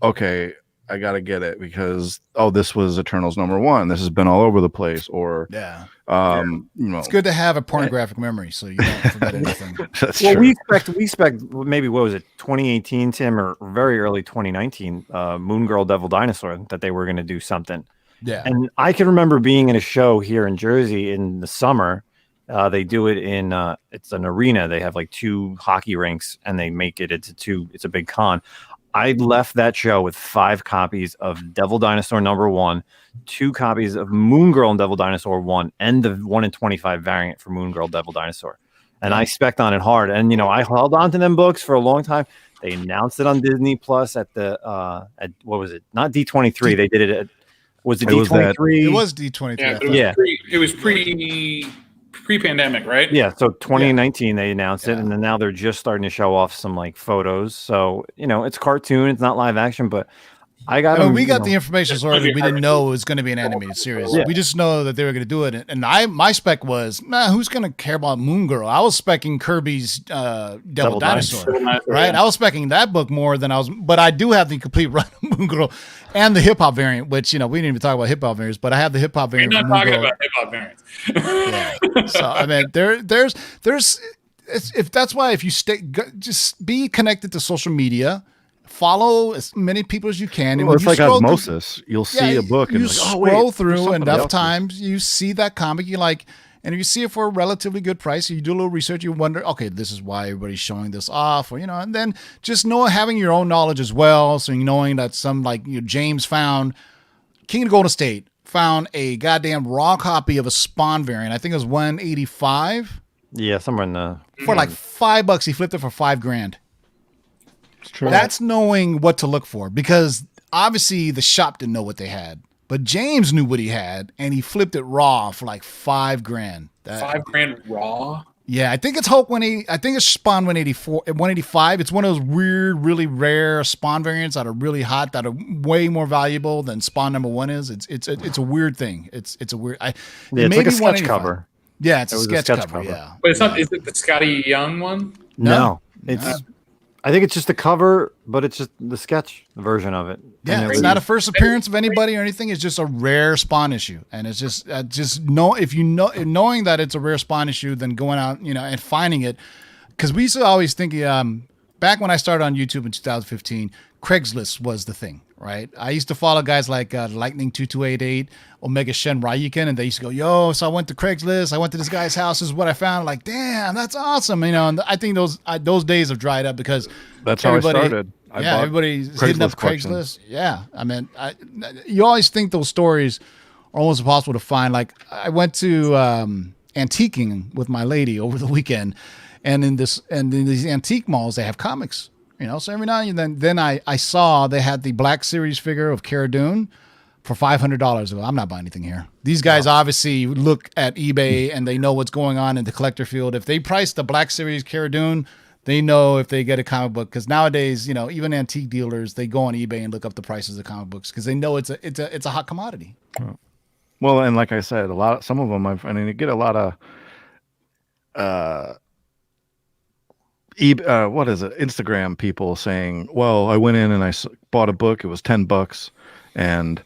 Okay. I gotta get it because this was Eternals #1. This has been all over the place. Or it's good to have a pornographic memory so you don't forget anything. That's true. We expect maybe, what was it, 2018, Tim, or very early 2019, Moon Girl Devil Dinosaur, that they were going to do something. Yeah, and I can remember being in a show here in Jersey in the summer. They do it in it's an arena. They have like 2 hockey rinks, and they make it into 2. It's a big con. I left that show with 5 copies of Devil Dinosaur #1, 2 copies of Moon Girl and Devil Dinosaur 1, and the 1 in 25 variant for Moon Girl Devil Dinosaur. And I spec'd on it hard. And, I held on to them books for a long time. They announced it on Disney Plus at the, what was it? Not D23. They did it at, was it D23? It was D23. Yeah, it was pre-pandemic, right? Yeah, so 2019 they announced it, and then now they're just starting to show off some like photos. So it's cartoon, it's not live action, but we got the information already. We didn't know it was going to be an animated series. Yeah. We just know that they were going to do it, and my spec was, who's going to care about Moon Girl? I was specking Kirby's Devil Dinosaur, right? I was specking that book more than but I do have the complete run of Moon Girl and the hip hop variant, which we didn't even talk about hip hop variants, but I have the hip hop variant. We're not talking about hip hop variants. So I mean, there's if that's why, if you just be connected to social media. Follow as many people as you can. And it's like osmosis. You'll see a book and you scroll through enough times, you see that comic, you like, And if you see it for a relatively good price, you do a little research, you wonder, okay, this is why everybody's showing this off, or and then just having your own knowledge as well. So knowing that James found King of Golden State found a goddamn raw copy of a Spawn variant. I think it was 185. Yeah, somewhere in the for like $5. He flipped it for $5,000. It's true. That's knowing what to look for, because obviously the shop didn't know what they had, but James knew what he had, and he flipped it raw for like $5,000. $5,000 raw. Yeah, I think it's Hulk 180. I think it's Spawn 185. It's one of those weird, really rare Spawn variants that are really hot, that are way more valuable than Spawn number 1 is. It's a weird thing. It's a weird. It's like a sketch cover. Yeah, it's a sketch cover. Yeah, but it's not. Is it the Scotty Young one? No. It's. I think it's just the cover, but it's just the sketch version of it. Yeah, it's not a first appearance of anybody or anything. It's just a rare Spawn issue, and it's just knowing that it's a rare Spawn issue, then going out and finding it, because we used to always think back when I started on YouTube in 2015, Craigslist was the thing, right? I used to follow guys like Lightning 2288, Omega Shen Ryukin, and they used to go, yo, so I went to Craigslist, I went to this guy's house, this is what I found. Like, damn, that's awesome. And I think those days have dried up, because that's how I started. Everybody's hitting up Craigslist. Yeah, I mean, you always think those stories are almost impossible to find. Like, I went to antiquing with my lady over the weekend, and in these antique malls, they have comics. So every now and then I saw they had the Black Series figure of Cara Dune for $500. I'm not buying anything here. These guys obviously look at eBay and they know what's going on in the collector field. If they price the Black Series Cara Dune, they know if they get a comic book, because nowadays, even antique dealers, they go on eBay and look up the prices of comic books because they know it's a hot commodity. Well, and like I said, some of them, you get a lot of what is it? Instagram people saying, "Well, I went in and I bought a book. It was $10, and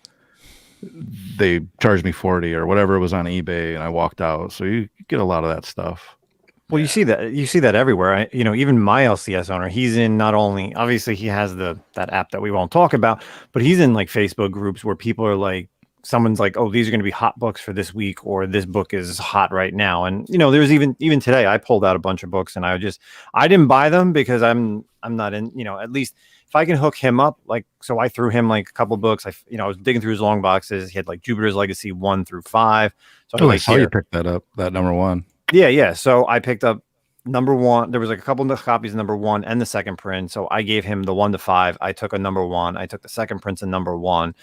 they charged me 40 or whatever it was on eBay, and I walked out." So you get a lot of that stuff. Well, you see that everywhere. Even my LCS owner, he's in, not only, obviously he has that app that we won't talk about, but he's in like Facebook groups where people are like, someone's like, oh, these are going to be hot books for this week, or this book is hot right now. And there's even today I pulled out a bunch of books, and I didn't buy them because I'm not in, at least if I can hook him up, like, so I threw him like a couple books. I was digging through his long boxes. He had like Jupiter's Legacy 1 through 5. So I saw you pick that up, that number 1. Yeah. So I picked up number 1. There was like a couple of copies of number 1 and the second print. So I gave him the 1 to 5. I took a number 1. I took the second prints in number 1.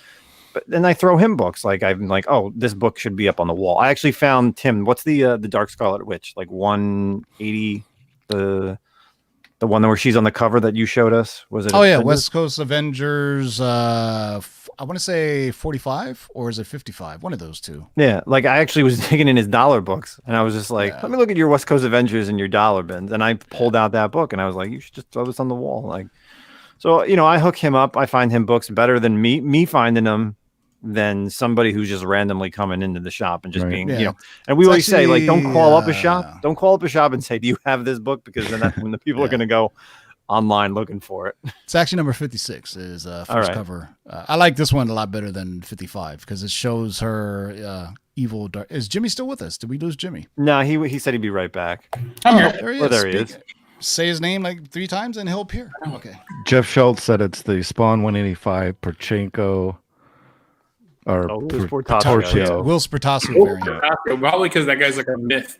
But then I throw him books. Like, I'm like, oh, this book should be up on the wall. I actually found, Tim, what's the Dark Scarlet Witch? Like 180, the one where she's on the cover that you showed us? Was it? Oh yeah, West Coast Avengers. I want to say 45, or is it 55? One of those two. Yeah, like I actually was digging in his dollar books, and I was just like, let me look at your West Coast Avengers and your dollar bins. And I pulled out that book, and I was like, you should just throw this on the wall. Like, so I hook him up. I find him books better than me finding them, than somebody who's just randomly coming into the shop and just being, and we always say, like, don't call up a shop. Don't call up a shop and say, do you have this book? Because then that's when the people are going to go online looking for it. It's actually number 56 is first cover. I like this one a lot better than 55 because it shows her evil. Is Jimmy still with us? Did we lose Jimmy? No, he said he'd be right back. I'm here. There he is. There he is. Say his name like 3 times and he'll appear. Okay. Jeff Schultz said it's the Spawn 185 Perchenko. Or Sportasio. Will Sportasio variant. Probably because that guy's like a myth.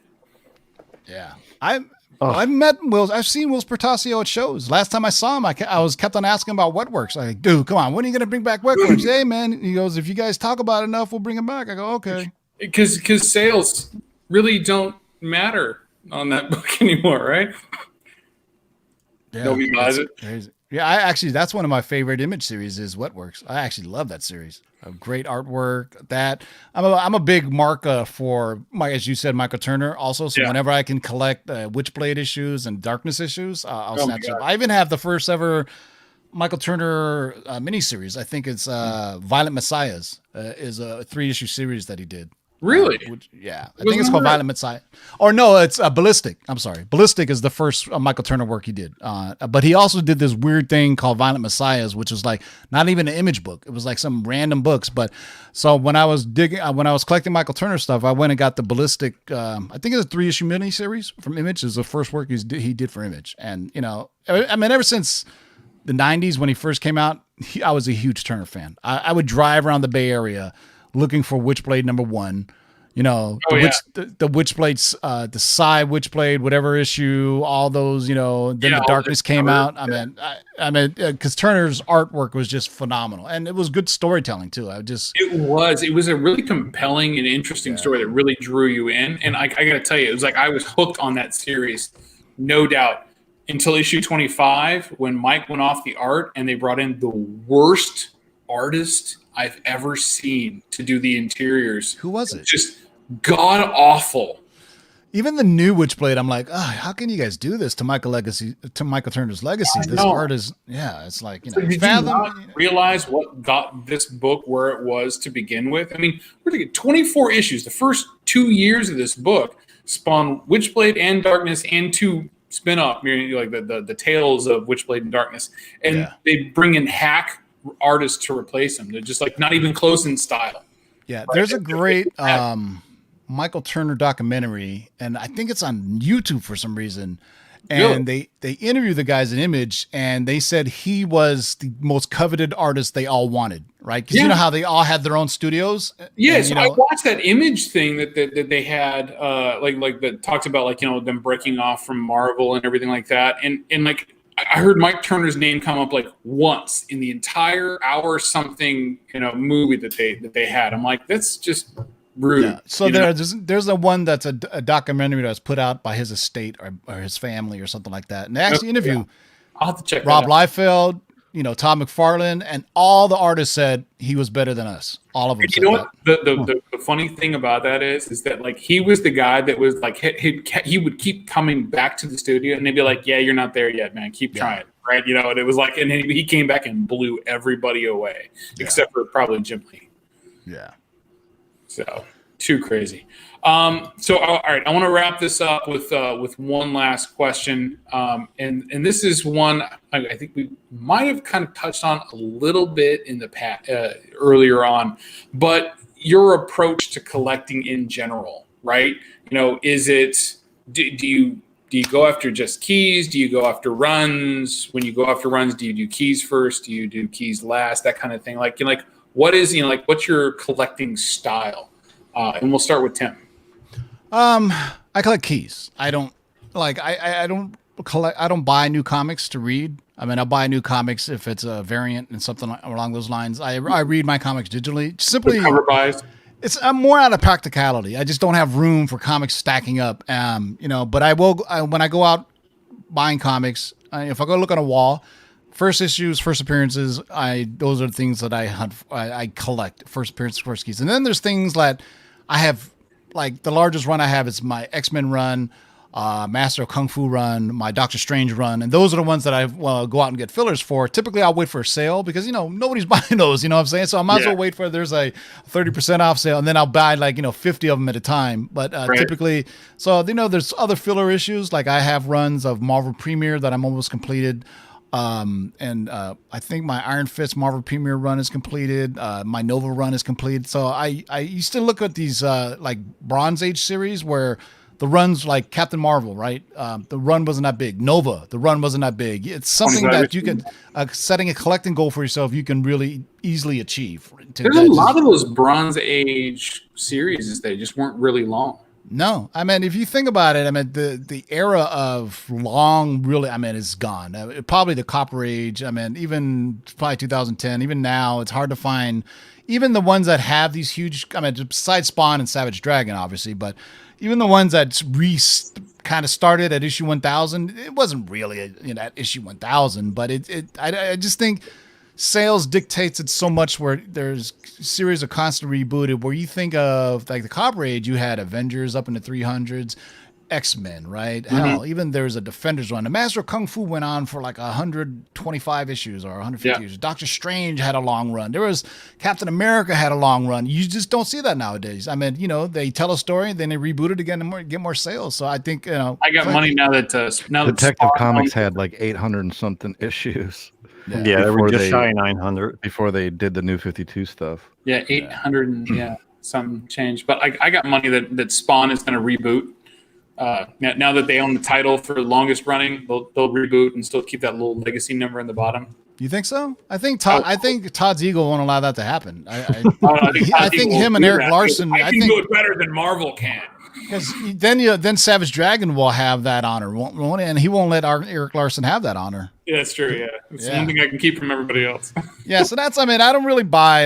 Yeah. I've met Will. I've seen Will Sportasio at shows. Last time I saw him, I was kept on asking about Wetworks. I'm like, dude, come on, when are you going to bring back Wetworks? Hey, man. He goes, if you guys talk about it enough, we'll bring him back. I go, okay. Because sales really don't matter on that book anymore, right? Yeah, nobody buys it. Crazy. Yeah, that's one of my favorite Image series is Wetworks. I actually love that series. Great artwork. That I'm a big mark for, as you said, Michael Turner. Also, so whenever I can collect Witchblade issues and Darkness issues, I'll snatch up. I even have the first ever Michael Turner miniseries. I think it's Violent Messiahs is a 3-issue series that he did. Really? I think it's called Violent Messiah. Or no, it's Ballistic. I'm sorry. Ballistic is the first Michael Turner work he did. But he also did this weird thing called Violent Messiahs, which was like not even an image book. It was like some random books. But so when I was collecting Michael Turner stuff, I went and got the Ballistic. I think it's a 3-issue miniseries from Image. Is the first work he did for Image. And, I mean, ever since the 90s when he first came out, I was a huge Turner fan. I would drive around the Bay Area looking for Witchblade #1, the Witchblades, the Psy Witchblade, whatever issue, all those, then the Darkness came out. I mean, because Turner's artwork was just phenomenal, and it was good storytelling too. It was a really compelling and interesting story that really drew you in, and I got to tell you, it was like I was hooked on that series, no doubt, until issue 25 when Mike went off the art and they brought in the worst artist I've ever seen to do the interiors. Who was it? Just god awful. Even the new Witchblade, I'm like, how can you guys do this to Michael Turner's legacy? This art is, it's like, did you not realize what got this book where it was to begin with? I mean, we're taking 24 issues. The first 2 years of this book spawned Witchblade and Darkness and 2 spin-off, like the tales of Witchblade and Darkness, and they bring in hack artists to replace them. They're just like not even close in style. Yeah, right? There's a great Michael Turner documentary, and I think it's on YouTube for some reason. And they interview the guys in Image, and they said he was the most coveted artist they all wanted, right? Because you know how they all had their own studios. Yes, I watched that Image thing that they had, like that talked about like them breaking off from Marvel and everything like that, and like I heard Mike Turner's name come up like once in the entire hour something movie that they had. I'm like, that's just rude. Yeah. So there's a one that's a documentary that was put out by his estate or his family or something like that. And they actually interview I'll have to check Rob Liefeld, Todd McFarlane, and all the artists said he was better than us. All of them. You know what? The funny thing about that is that like he was the guy that was like he would keep coming back to the studio and they'd be like, yeah, you're not there yet, man. Keep trying. Right. And it was like, and he came back and blew everybody away except for probably Jim Lee. Yeah. So too crazy. So all right, I want to wrap this up with one last question, and this is one I think we might have kind of touched on a little bit in the past earlier on, but your approach to collecting in general, right? Is it do you go after just keys? Do you go after runs? When you go after runs, do you do keys first? Do you do keys last? That kind of thing. Like what is what's your collecting style? And we'll start with Tim. I collect keys. I don't I don't collect. I don't buy new comics to read. I mean, I'll buy new comics if it's a variant and something along those lines. I read my comics digitally. Simply cover buys. I'm more out of practicality. I just don't have room for comics stacking up. But I will when I go out buying comics. If I go look on a wall, first issues, first appearances, those are the things that I hunt. I collect first appearances, first keys, and then there's things that I have. Like the largest run I have is my X-Men run, Master of Kung Fu run, my Doctor Strange run, and those are the ones that I go out and get fillers for. Typically, I'll wait for a sale because nobody's buying those. You know what I'm saying? So I might as well wait for there's a 30% off sale, and then I'll buy 50 of them at a time. But typically, so there's other filler issues. Like I have runs of Marvel Premiere that I'm almost completed. I think my Iron Fist Marvel Premiere run is completed. My Nova run is completed. So I used to look at these like Bronze Age series where the runs like Captain Marvel, right? The run wasn't that big. Nova, the run wasn't that big. It's something that you can setting a collecting goal for yourself. You can really easily achieve. There's a lot of those Bronze Age series. They just weren't really long. No, I mean, if you think about it, I mean, the era of long really, is gone. Probably the Copper Age. I mean, even probably 2010, even now, it's hard to find even the ones that have these huge, besides Spawn and Savage Dragon, obviously, but even the ones that kind of started at issue 1000, it wasn't really at issue 1000, but I just think sales dictates it so much where there's a series of constantly rebooted where you think of like the Copper Age, you had Avengers up in the 300s. X-Men, right? Hell, even there's a Defenders run. The Master of Kung Fu went on for like 125 issues or 150 issues. Doctor Strange had a long run. There was Captain America had a long run. You just don't see that nowadays. I mean, they tell a story, then they reboot it again and get more sales. So I think, I got money now that Detective Comics had like 800 and something issues. Yeah, they were just shy 900 before they did the New 52 stuff. Yeah, 800 and some change. But I got money that Spawn is going to reboot. Now that they own the title for longest running, they'll reboot and still keep that little legacy number in the bottom. You think so? I think Todd's ego won't allow that to happen. I think him and Eric Larson. I think do it better than Marvel can. Because then Savage Dragon will have that honor, won't he? And he won't let Eric Larson have that honor. Yeah, that's true. Yeah, it's one thing I can keep from everybody else. Yeah, so I don't really buy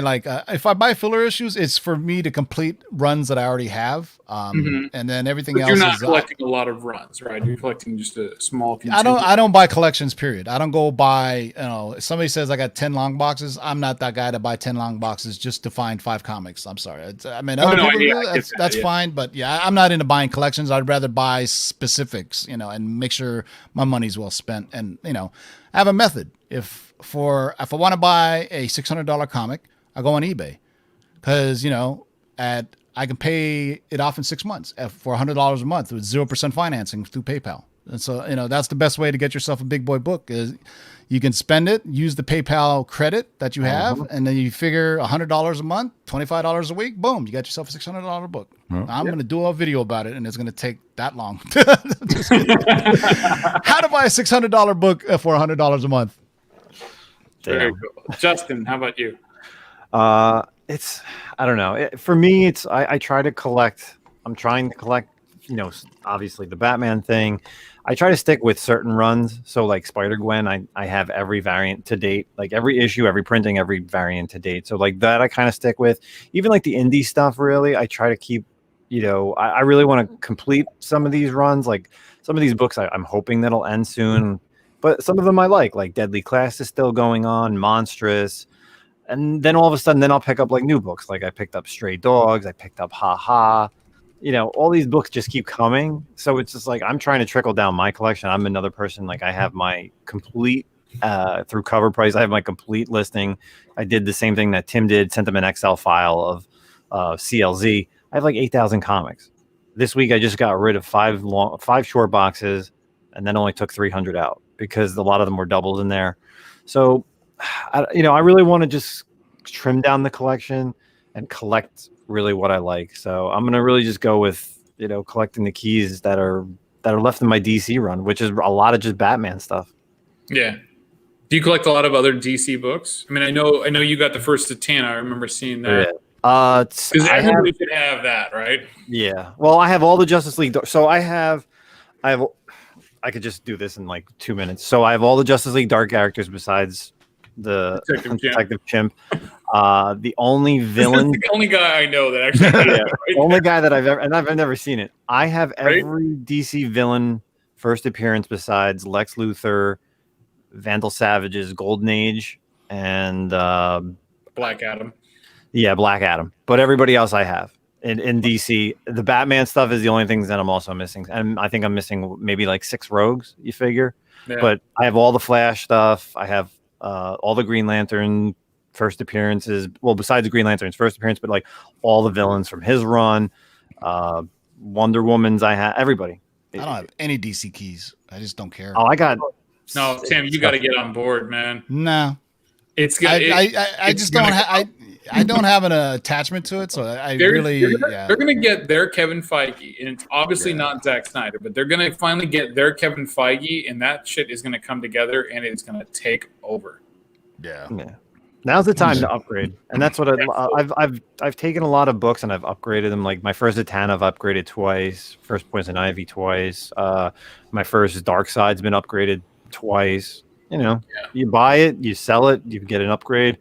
if I buy filler issues, it's for me to complete runs that I already have, and then everything else. You're not collecting a lot of runs, right? You're collecting just a small. I don't buy collections. Period. I don't go buy. If somebody says I got 10 long boxes, I'm not that guy to buy 10 long boxes just to find 5 comics. I'm sorry. That's fine, but I'm not into buying collections. I'd rather buy specifics, and make sure my money's well spent, and I have a method. If I want to buy a $600 comic, I go on eBay because I can pay it off in 6 months for $100 a month with 0% financing through PayPal. And so that's the best way to get yourself a big boy book is you can spend it, use the PayPal credit that you have, and then you figure $100 a month, $25 a week, boom, you got yourself a $600 book. I'm going to do a video about it, and it's going to take that long. How to buy a $600 book for $100 a month? Very cool. Justin, how about you? It's I don't know. For me, it's I try to collect. I'm trying to collect. Obviously the Batman thing. I try to stick with certain runs. So like Spider-Gwen, I have every variant to date, like every issue, every printing, every variant to date. So like that I kind of stick with. Even like the indie stuff, really, I try to keep. I really want to complete some of these runs. Like some of these books, I'm hoping that'll end soon. But some of them I like Deadly Class is still going on, Monstrous. And then all of a sudden, then I'll pick up like new books. Like I picked up Stray Dogs, I picked up Ha Ha. All these books just keep coming. So it's just like I'm trying to trickle down my collection. I'm another person, like I have my complete, through Cover Price, I have my complete listing. I did the same thing that Tim did, sent them an Excel file of CLZ. I have like 8,000 comics. This week, I just got rid of 5 short boxes and then only took 300 out because a lot of them were doubles in there. So, I really want to just trim down the collection and collect really what I like. So I'm going to really just go with, collecting the keys that are left in my DC run, which is a lot of just Batman stuff. Yeah. Do you collect a lot of other DC books? I mean, I know you got the first Satana. I remember seeing that. Because everybody should have that, right? Yeah. Well, I have all the Justice League. So I could just do this in like 2 minutes. So I have all the Justice League Dark characters besides the Detective Chimp. The only villain, the only guy I know that actually the only guy that I've never seen it. I have every DC villain first appearance besides Lex Luthor, Vandal Savage's Golden Age, and Black Adam. Yeah, Black Adam. But everybody else I have in DC. The Batman stuff is the only things that I'm also missing, and I think I'm missing maybe like 6 Rogues. You figure, but I have all the Flash stuff. I have all the Green Lantern first appearances. Well, besides the Green Lantern's first appearance, but like all the villains from his run, Wonder Woman's. I have everybody. I don't have any DC keys. I just don't care. Oh, I got. No, Tim, you got to get on board, man. No, it's good. I just don't have. I don't have an attachment to it, so they're going to get their Kevin Feige, and it's obviously not Zack Snyder, but they're going to finally get their Kevin Feige, and that shit is going to come together, and it's going to take over. Yeah. Now's the time to upgrade, and that's what I've taken a lot of books and I've upgraded them. Like my first Zatanna, I've upgraded twice. First Poison Ivy twice. My first Darkside's been upgraded twice. You buy it, you sell it, you get an upgrade.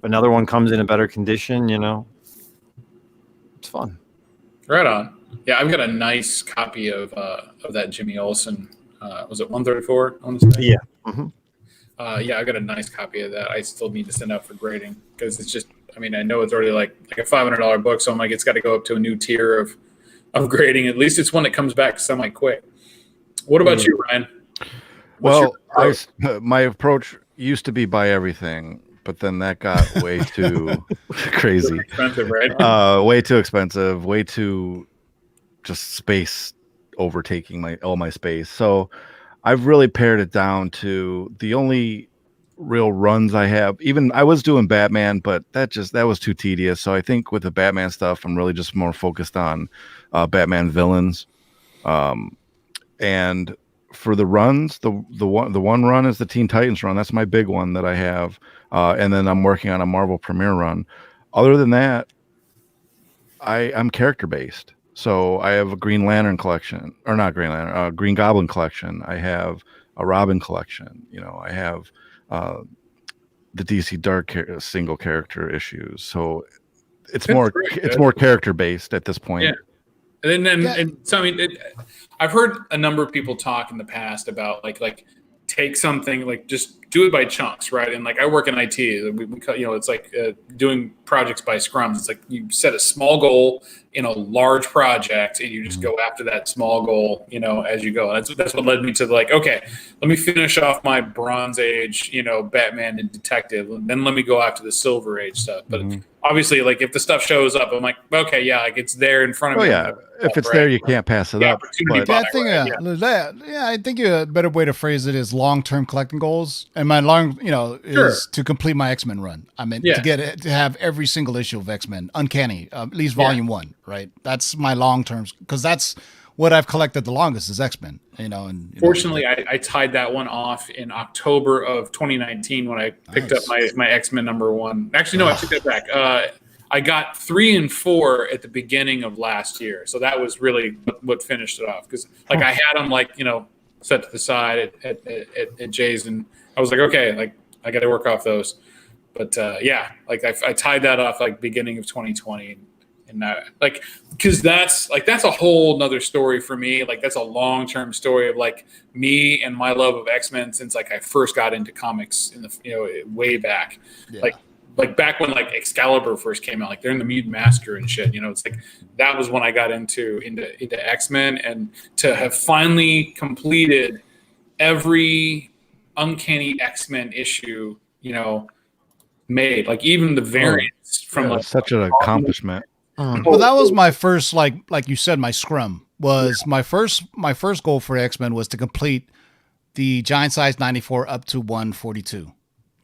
Another one comes in a better condition, it's fun. Right on. Yeah, I've got a nice copy of that Jimmy Olsen. Was it 134? Yeah. Mm-hmm. Yeah, I got a nice copy of that. I still need to send out for grading because it's just. I mean, I know it's already like a $500 book, so I'm like, it's got to go up to a new tier of grading. At least it's one that comes back semi quick. What about you, Ryan? Well, my approach used to be buy everything, but then that got way too crazy. Expensive, right? Way too expensive, way too just space overtaking all my space. So I've really pared it down to the only real runs I have. Even I was doing Batman, but that was too tedious. So I think with the Batman stuff, I'm really just more focused on Batman villains. And for the runs, the one run is the Teen Titans run. That's my big one that I have. And then I'm working on a Marvel Premiere run. Other than that, I'm character based. So I have a Green Lantern collection, or not Green Lantern, Green Goblin collection. I have a Robin collection. I have the DC Dark single character issues. So it's more character based at this point. Yeah. And so I mean, I've heard a number of people talk in the past about like take something, like just do it by chunks, right? And like I work in IT, it's like doing projects by scrums. It's like you set a small goal in a large project and you just go after that small goal, as you go. That's what led me to okay, let me finish off my Bronze Age, Batman and Detective, and then let me go after the Silver Age stuff. But obviously, like if the stuff shows up, I'm like, okay, yeah, like it's there in front of me. Yeah, if it's there, you can't pass it up. I think a better way to phrase it is long-term collecting goals. And my is to complete my X-Men run. I mean, to have every single issue of X-Men, Uncanny, at least volume 1, right? That's my long-term, because that's what I've collected the longest is X-Men. Fortunately, I tied that one off in October of 2019 when I picked up my X-Men #1. Actually, no, I took that back. I got 3 and 4 at the beginning of last year, so that was really what finished it off. Because I had them set to the side at Jay's, and I was like, okay, I got to work off those. But I tied that off beginning of 2020, and that because that's a whole nother story for me. That's a long-term story of me and my love of X-Men since I first got into comics in the way back. Back when Excalibur first came out, they're in the Mutant Massacre and shit. It's that was when I got into X-Men, and to have finally completed every Uncanny X-Men issue, made even the variants from such an accomplishment. Well, that was my first, like you said, my scrum was my first goal for X-Men was to complete the Giant Size 94 up to 142.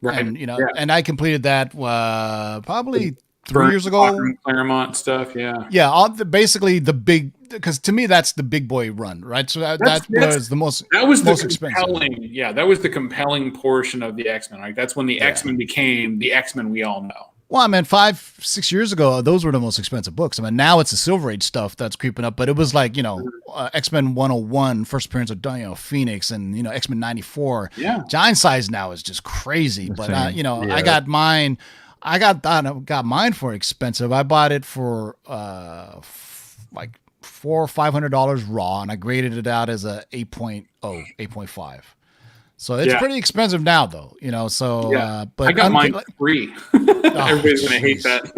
Right. And, and I completed that probably 3 years ago. Claremont stuff, yeah. Yeah, basically the big, because to me that's the big boy run, right? So that was the most compelling. Yeah, that was the compelling portion of the X-Men. Right, that's when the X-Men became the X-Men we all know. Well, I mean, 5-6 years ago, those were the most expensive books. I mean, now it's the Silver Age stuff that's creeping up, but it was X-Men 101, first appearance of Phoenix, and X-Men 94. Yeah, Giant Size now is just crazy. But I got mine. I got mine for expensive. I bought it for $400 or $500 raw, and I graded it out as a 8.0, 8.5. So it's pretty expensive now, though. But I got mine free. Everybody's gonna hate that.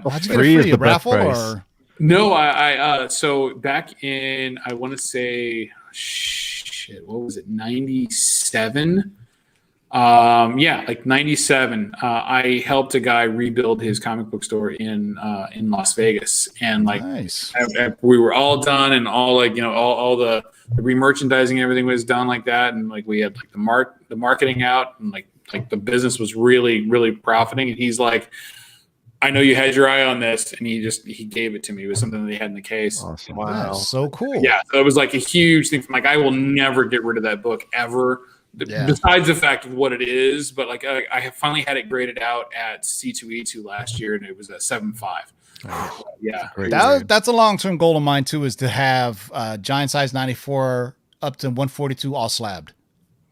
How'd you get it free? A raffle or? No, I so back in I want to say what was it, 97? 97. I helped a guy rebuild his comic book store in Las Vegas, and nice. We were all done, and all all the re-merchandising, everything was done like that, and we had the marketing out, and the business was really, really profiting. And he's like, I know you had your eye on this, and he gave it to me. It was something that he had in the case. Awesome. Wow, that's so cool. Yeah, so it was a huge thing. I will never get rid of that book ever. Besides the fact of what it is, but I finally had it graded out at C2E2 last year, and it was a 7.5. Yeah, that's a long-term goal of mine too, is to have Giant Size 94 up to 142 all slabbed.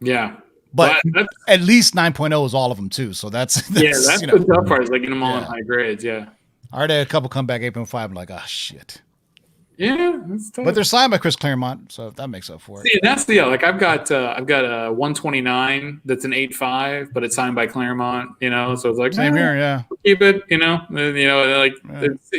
Yeah, but at least 9.0 is all of them too. So that's the tough part, is getting them all in high grades. Yeah, I already had a couple come back 8.5. I'm like, oh shit. Yeah, that's tough. But they're signed by Chris Claremont, so that makes up for it. See, that's the deal. Like I've got a 129 that's an 8.5, but it's signed by Claremont. So it's like Same here, yeah. keep it.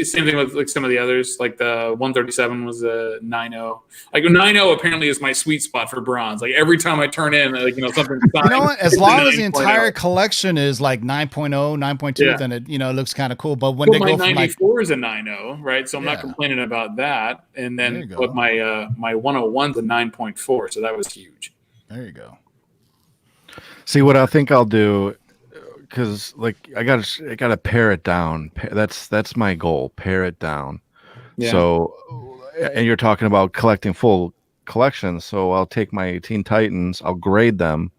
Same thing with like some of the others. Like the 137 was a 9.0. Like 9.0 apparently is my sweet spot for bronze. Like every time I turn in, something. You know what? As long as the entire collection is like 9.0, 9.2, then it looks kind of cool. But when they go my from 94 is a 9.0, right? So I'm not complaining about that. And then with my 101's a 9.4, so that was huge. There you go. See what I think I'll do, because like I gotta pare it down. That's my goal. Pare it down. Yeah. So, and you're talking about collecting full collections. So I'll take my Teen Titans. I'll grade them.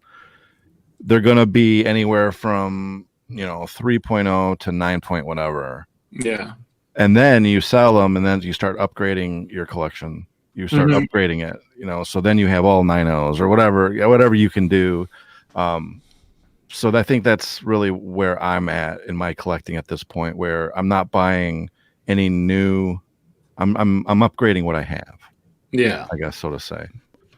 They're gonna be anywhere from 3.0 to 9 point whatever. Yeah. And then you sell them, and then you start upgrading your collection. You start upgrading it, so then you have all 9.0s or whatever you can do. So I think that's really where I'm at in my collecting at this point, where I'm not buying any new. I'm upgrading what I have. Yeah, I guess so to say.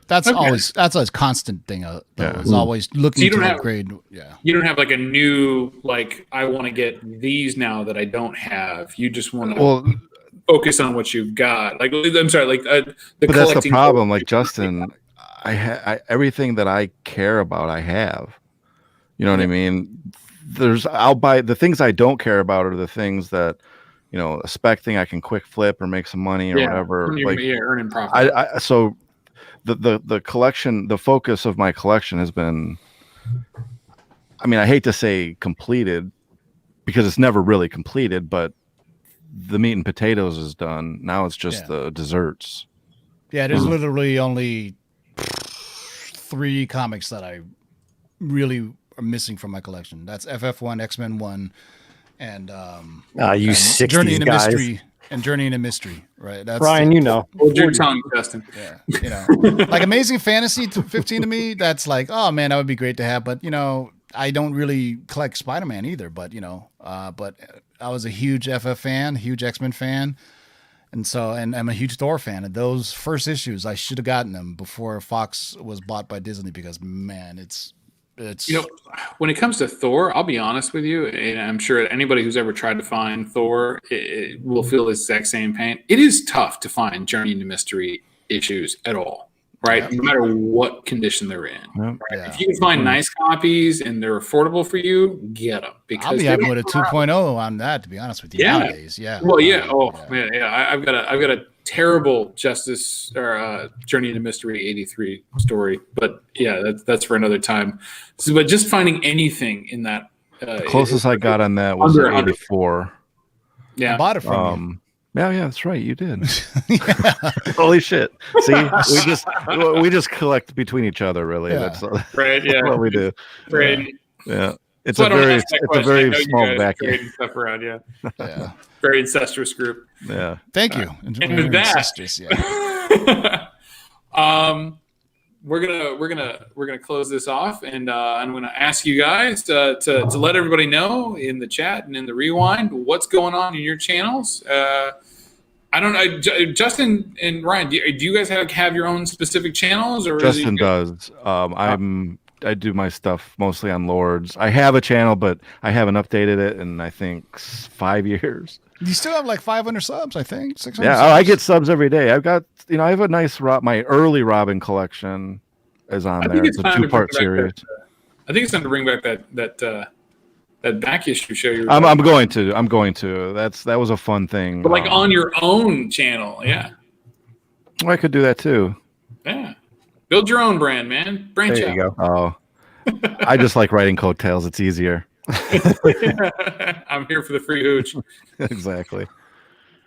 That's a constant thing. It's always looking to upgrade. You don't have like a new I want to get these now that I don't have. You just want to focus on what you've got. I'm sorry, but that's the problem. Like Justin, I everything that I care about, I have. You know what I mean? I'll buy the things I don't care about are the things that. A spec thing I can quick flip or make some money or whatever. Earning profit. So the collection, the focus of my collection has been, I hate to say completed because it's never really completed, but the meat and potatoes is done. Now it's just the desserts. Yeah, there's literally only 3 comics that I really are missing from my collection. That's FF1, X-Men 1, and Journey into Mystery and Journey into Mystery, right? That's Brian, Hold your tongue, Justin. Yeah, like Amazing Fantasy 15 to me, that's like, oh man, that would be great to have, but I don't really collect Spider-Man either, but but I was a huge FF fan, huge X-Men fan, and I'm a huge Thor fan. And those first issues, I should have gotten them before Fox was bought by Disney, because man, it's when it comes to Thor, I'll be honest with you, and I'm sure anybody who's ever tried to find Thor it will feel the exact same pain. It is tough to find Journey into Mystery issues at all, right? No matter what condition they're in. Right? If you can find nice copies and they're affordable for you, get them. Because I'll be happy with a 2.0 on that, to be honest with you. Nowadays, Well, I've got a terrible Justice or Journey into Mystery 83 story, but that's for another time. So, but just finding anything in that, the closest I got on that was 84. Yeah, I bought it from you. Yeah, that's right. You did. Holy shit! See, we just collect between each other. Really, that's right. Yeah, what we do. Right. Yeah. It's a very small vacuum. Stuff around, very incestuous group. Yeah. Thank you. And with that, we're gonna close this off, and I'm gonna ask you guys to let everybody know in the chat and in the rewind what's going on in your channels. I don't know, Justin and Ryan. Do you guys have your own specific channels, or Justin does? I do my stuff mostly on Lords. I have a channel, but I haven't updated it in I think 5 years. You still have like 500 subs, I think. 600. Yeah, I get subs every day. I've got I have a nice my early Robin collection is on there. It's a 2-part series. I think it's time to bring back that back issue show. I'm going to. That was a fun thing. But on your own channel, I could do that too. Yeah. Build your own brand, man. Branch out. There you go. Oh, I just like writing coattails. It's easier. I'm here for the free hooch. Exactly.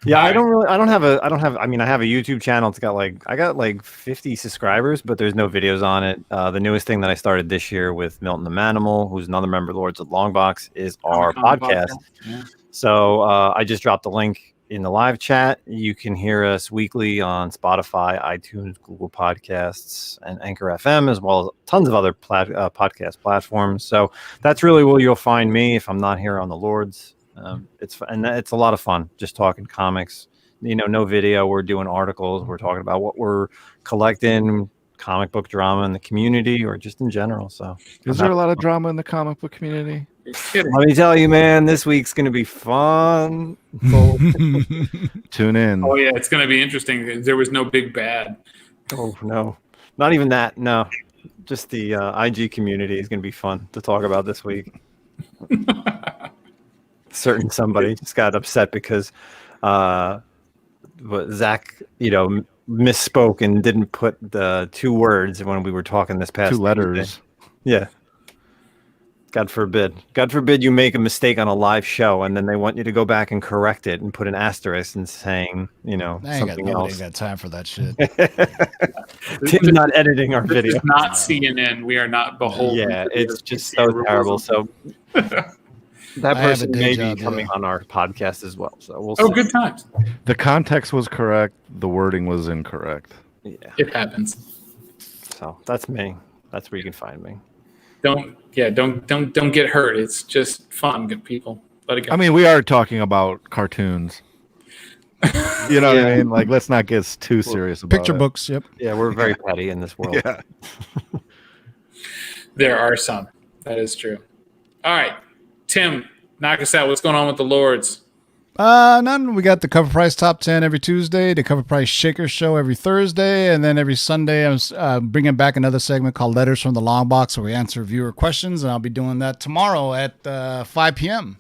Yeah, I have a YouTube channel. It's got I got 50 subscribers, but there's no videos on it. The newest thing that I started this year with Milton the Manimal, who's another member of Lords of Longbox, is our podcast. Yeah. So I just dropped the link in the live chat. You can hear us weekly on Spotify, iTunes, Google Podcasts, and Anchor FM, as well as tons of other podcast platforms. So that's really where you'll find me if I'm not here on the Lords. It's a lot of fun just talking comics, no video. We're doing articles. We're talking about what we're collecting, comic book drama in the community, or just in general. So, is there a lot of drama in the comic book community? Let me tell you, man, this week's going to be fun. Tune in. Oh yeah, it's going to be interesting. There was no big bad. Oh no, not even that. No, just the IG community is going to be fun to talk about this week. Certain somebody just got upset because Zach, misspoke and didn't put the 2 words when we were talking this past 2 letters. Tuesday. Yeah. God forbid you make a mistake on a live show and then they want you to go back and correct it and put an asterisk and saying, something else. Ain't got time for that shit. Tim's not editing our video. This is not CNN. We are not beholden. Yeah, it's just so terrible. So that person may be coming on our podcast as well. So we'll see. Oh, good times. The context was correct. The wording was incorrect. Yeah, it happens. So that's me. That's where you can find me. Don't get hurt. It's just fun, good people. Let it go. I mean, we are talking about cartoons. You know what I mean? Like, let's not get too serious about picture it. books. Yep. Yeah, we're very petty in this world. Yeah. There are some. That is true. All right, Tim, knock us out. What's going on with the Lords? None. We got the Cover Price Top 10 every Tuesday, the Cover Price Shaker Show every Thursday, and then every Sunday I'm bringing back another segment called Letters from the Long Box where we answer viewer questions, and I'll be doing that tomorrow at 5 p.m.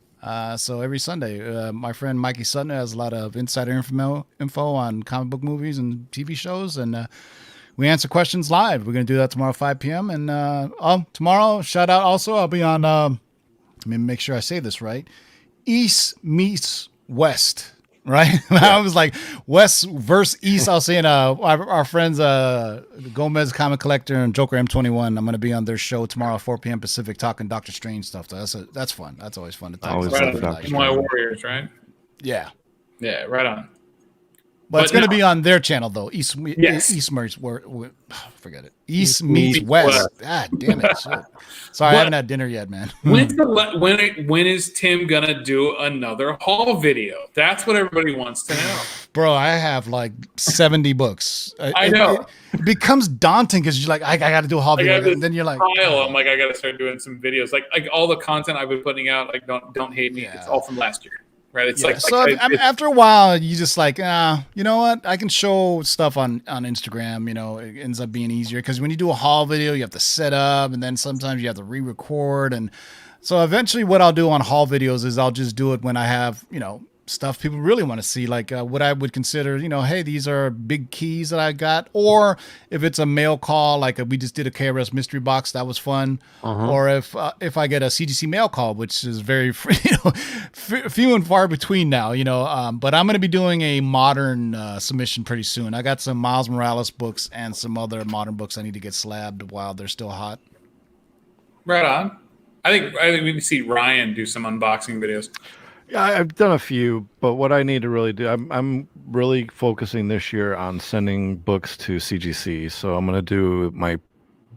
So every Sunday, my friend Mikey Sutton has a lot of insider info on comic book movies and TV shows, and we answer questions live. We're going to do that tomorrow at 5 p.m. And tomorrow, shout out also, I'll be on, let me make sure I say this right, East meets West, right? I was like West versus East. I was saying our friends Gomez Comic Collector and Joker M21. I'm going to be on their show tomorrow at 4 p.m. Pacific talking Doctor Strange stuff. So that's fun. That's always fun to talk Always Right love on. My Warriors, right? Yeah. Yeah, right on. But it's going to be on their channel though. East meets forget it. East meets West. God damn it! Shit. Sorry, I haven't had dinner yet, man. When is Tim gonna do another haul video? That's what everybody wants to know. Bro, I have like 70 books. I know. It becomes daunting because you're like, I got to do a haul video, and then you're like, I'm like, I got to start doing some videos. Like all the content I've been putting out. Like, don't hate me. Yeah. It's all from last year. Right. It's after a while, you just like, you know what? I can show stuff on Instagram. It ends up being easier because when you do a haul video, you have to set up, and then sometimes you have to re-record. And so eventually, what I'll do on haul videos is I'll just do it when I have stuff people really want to see, like what I would consider, hey, these are big keys that I got, or if it's a mail call, like we just did a KRS mystery box, that was fun, or if I get a CGC mail call, which is very few and far between now, but I'm going to be doing a modern submission pretty soon. I got some Miles Morales books and some other modern books I need to get slabbed while they're still hot. Right on. I think we can see Ryan do some unboxing videos. Yeah, I've done a few, but what I need to really do, I'm really focusing this year on sending books to CGC. So I'm going to do my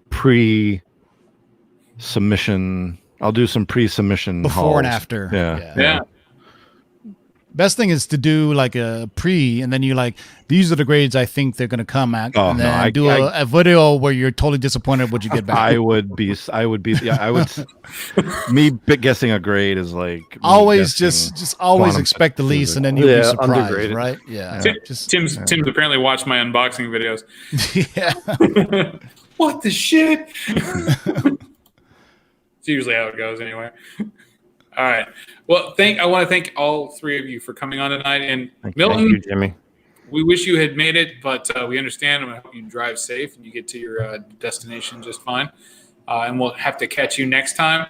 pre-submission. I'll do some pre-submission before hauls. and after. Yeah. Best thing is to do like a pre, and then you like, these are the grades I think they're going to come at. Oh, and then no, do a video where you're totally disappointed what you get back. I would me guessing a grade is like always just always expect the least, and then you'll be surprised, undergraded. right? Yeah. Tim's apparently watched my unboxing videos. Yeah. What the shit? It's usually how it goes anyway. All right. Well, I want to thank all three of you for coming on tonight. And Milton, thank you, Jimmy. We wish you had made it, but we understand. I hope you drive safe and you get to your destination just fine. And we'll have to catch you next time.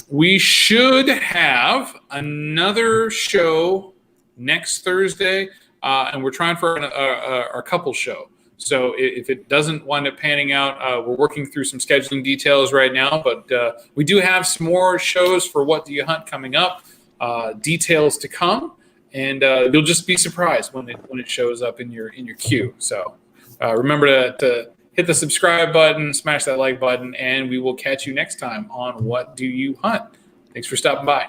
We should have another show next Thursday, and we're trying for our couple show. So if it doesn't wind up panning out, we're working through some scheduling details right now, but we do have some more shows for What Do You Hunt coming up, details to come, and you'll just be surprised when it shows up in your queue. So remember to hit the subscribe button, smash that like button, and we will catch you next time on What Do You Hunt. Thanks for stopping by.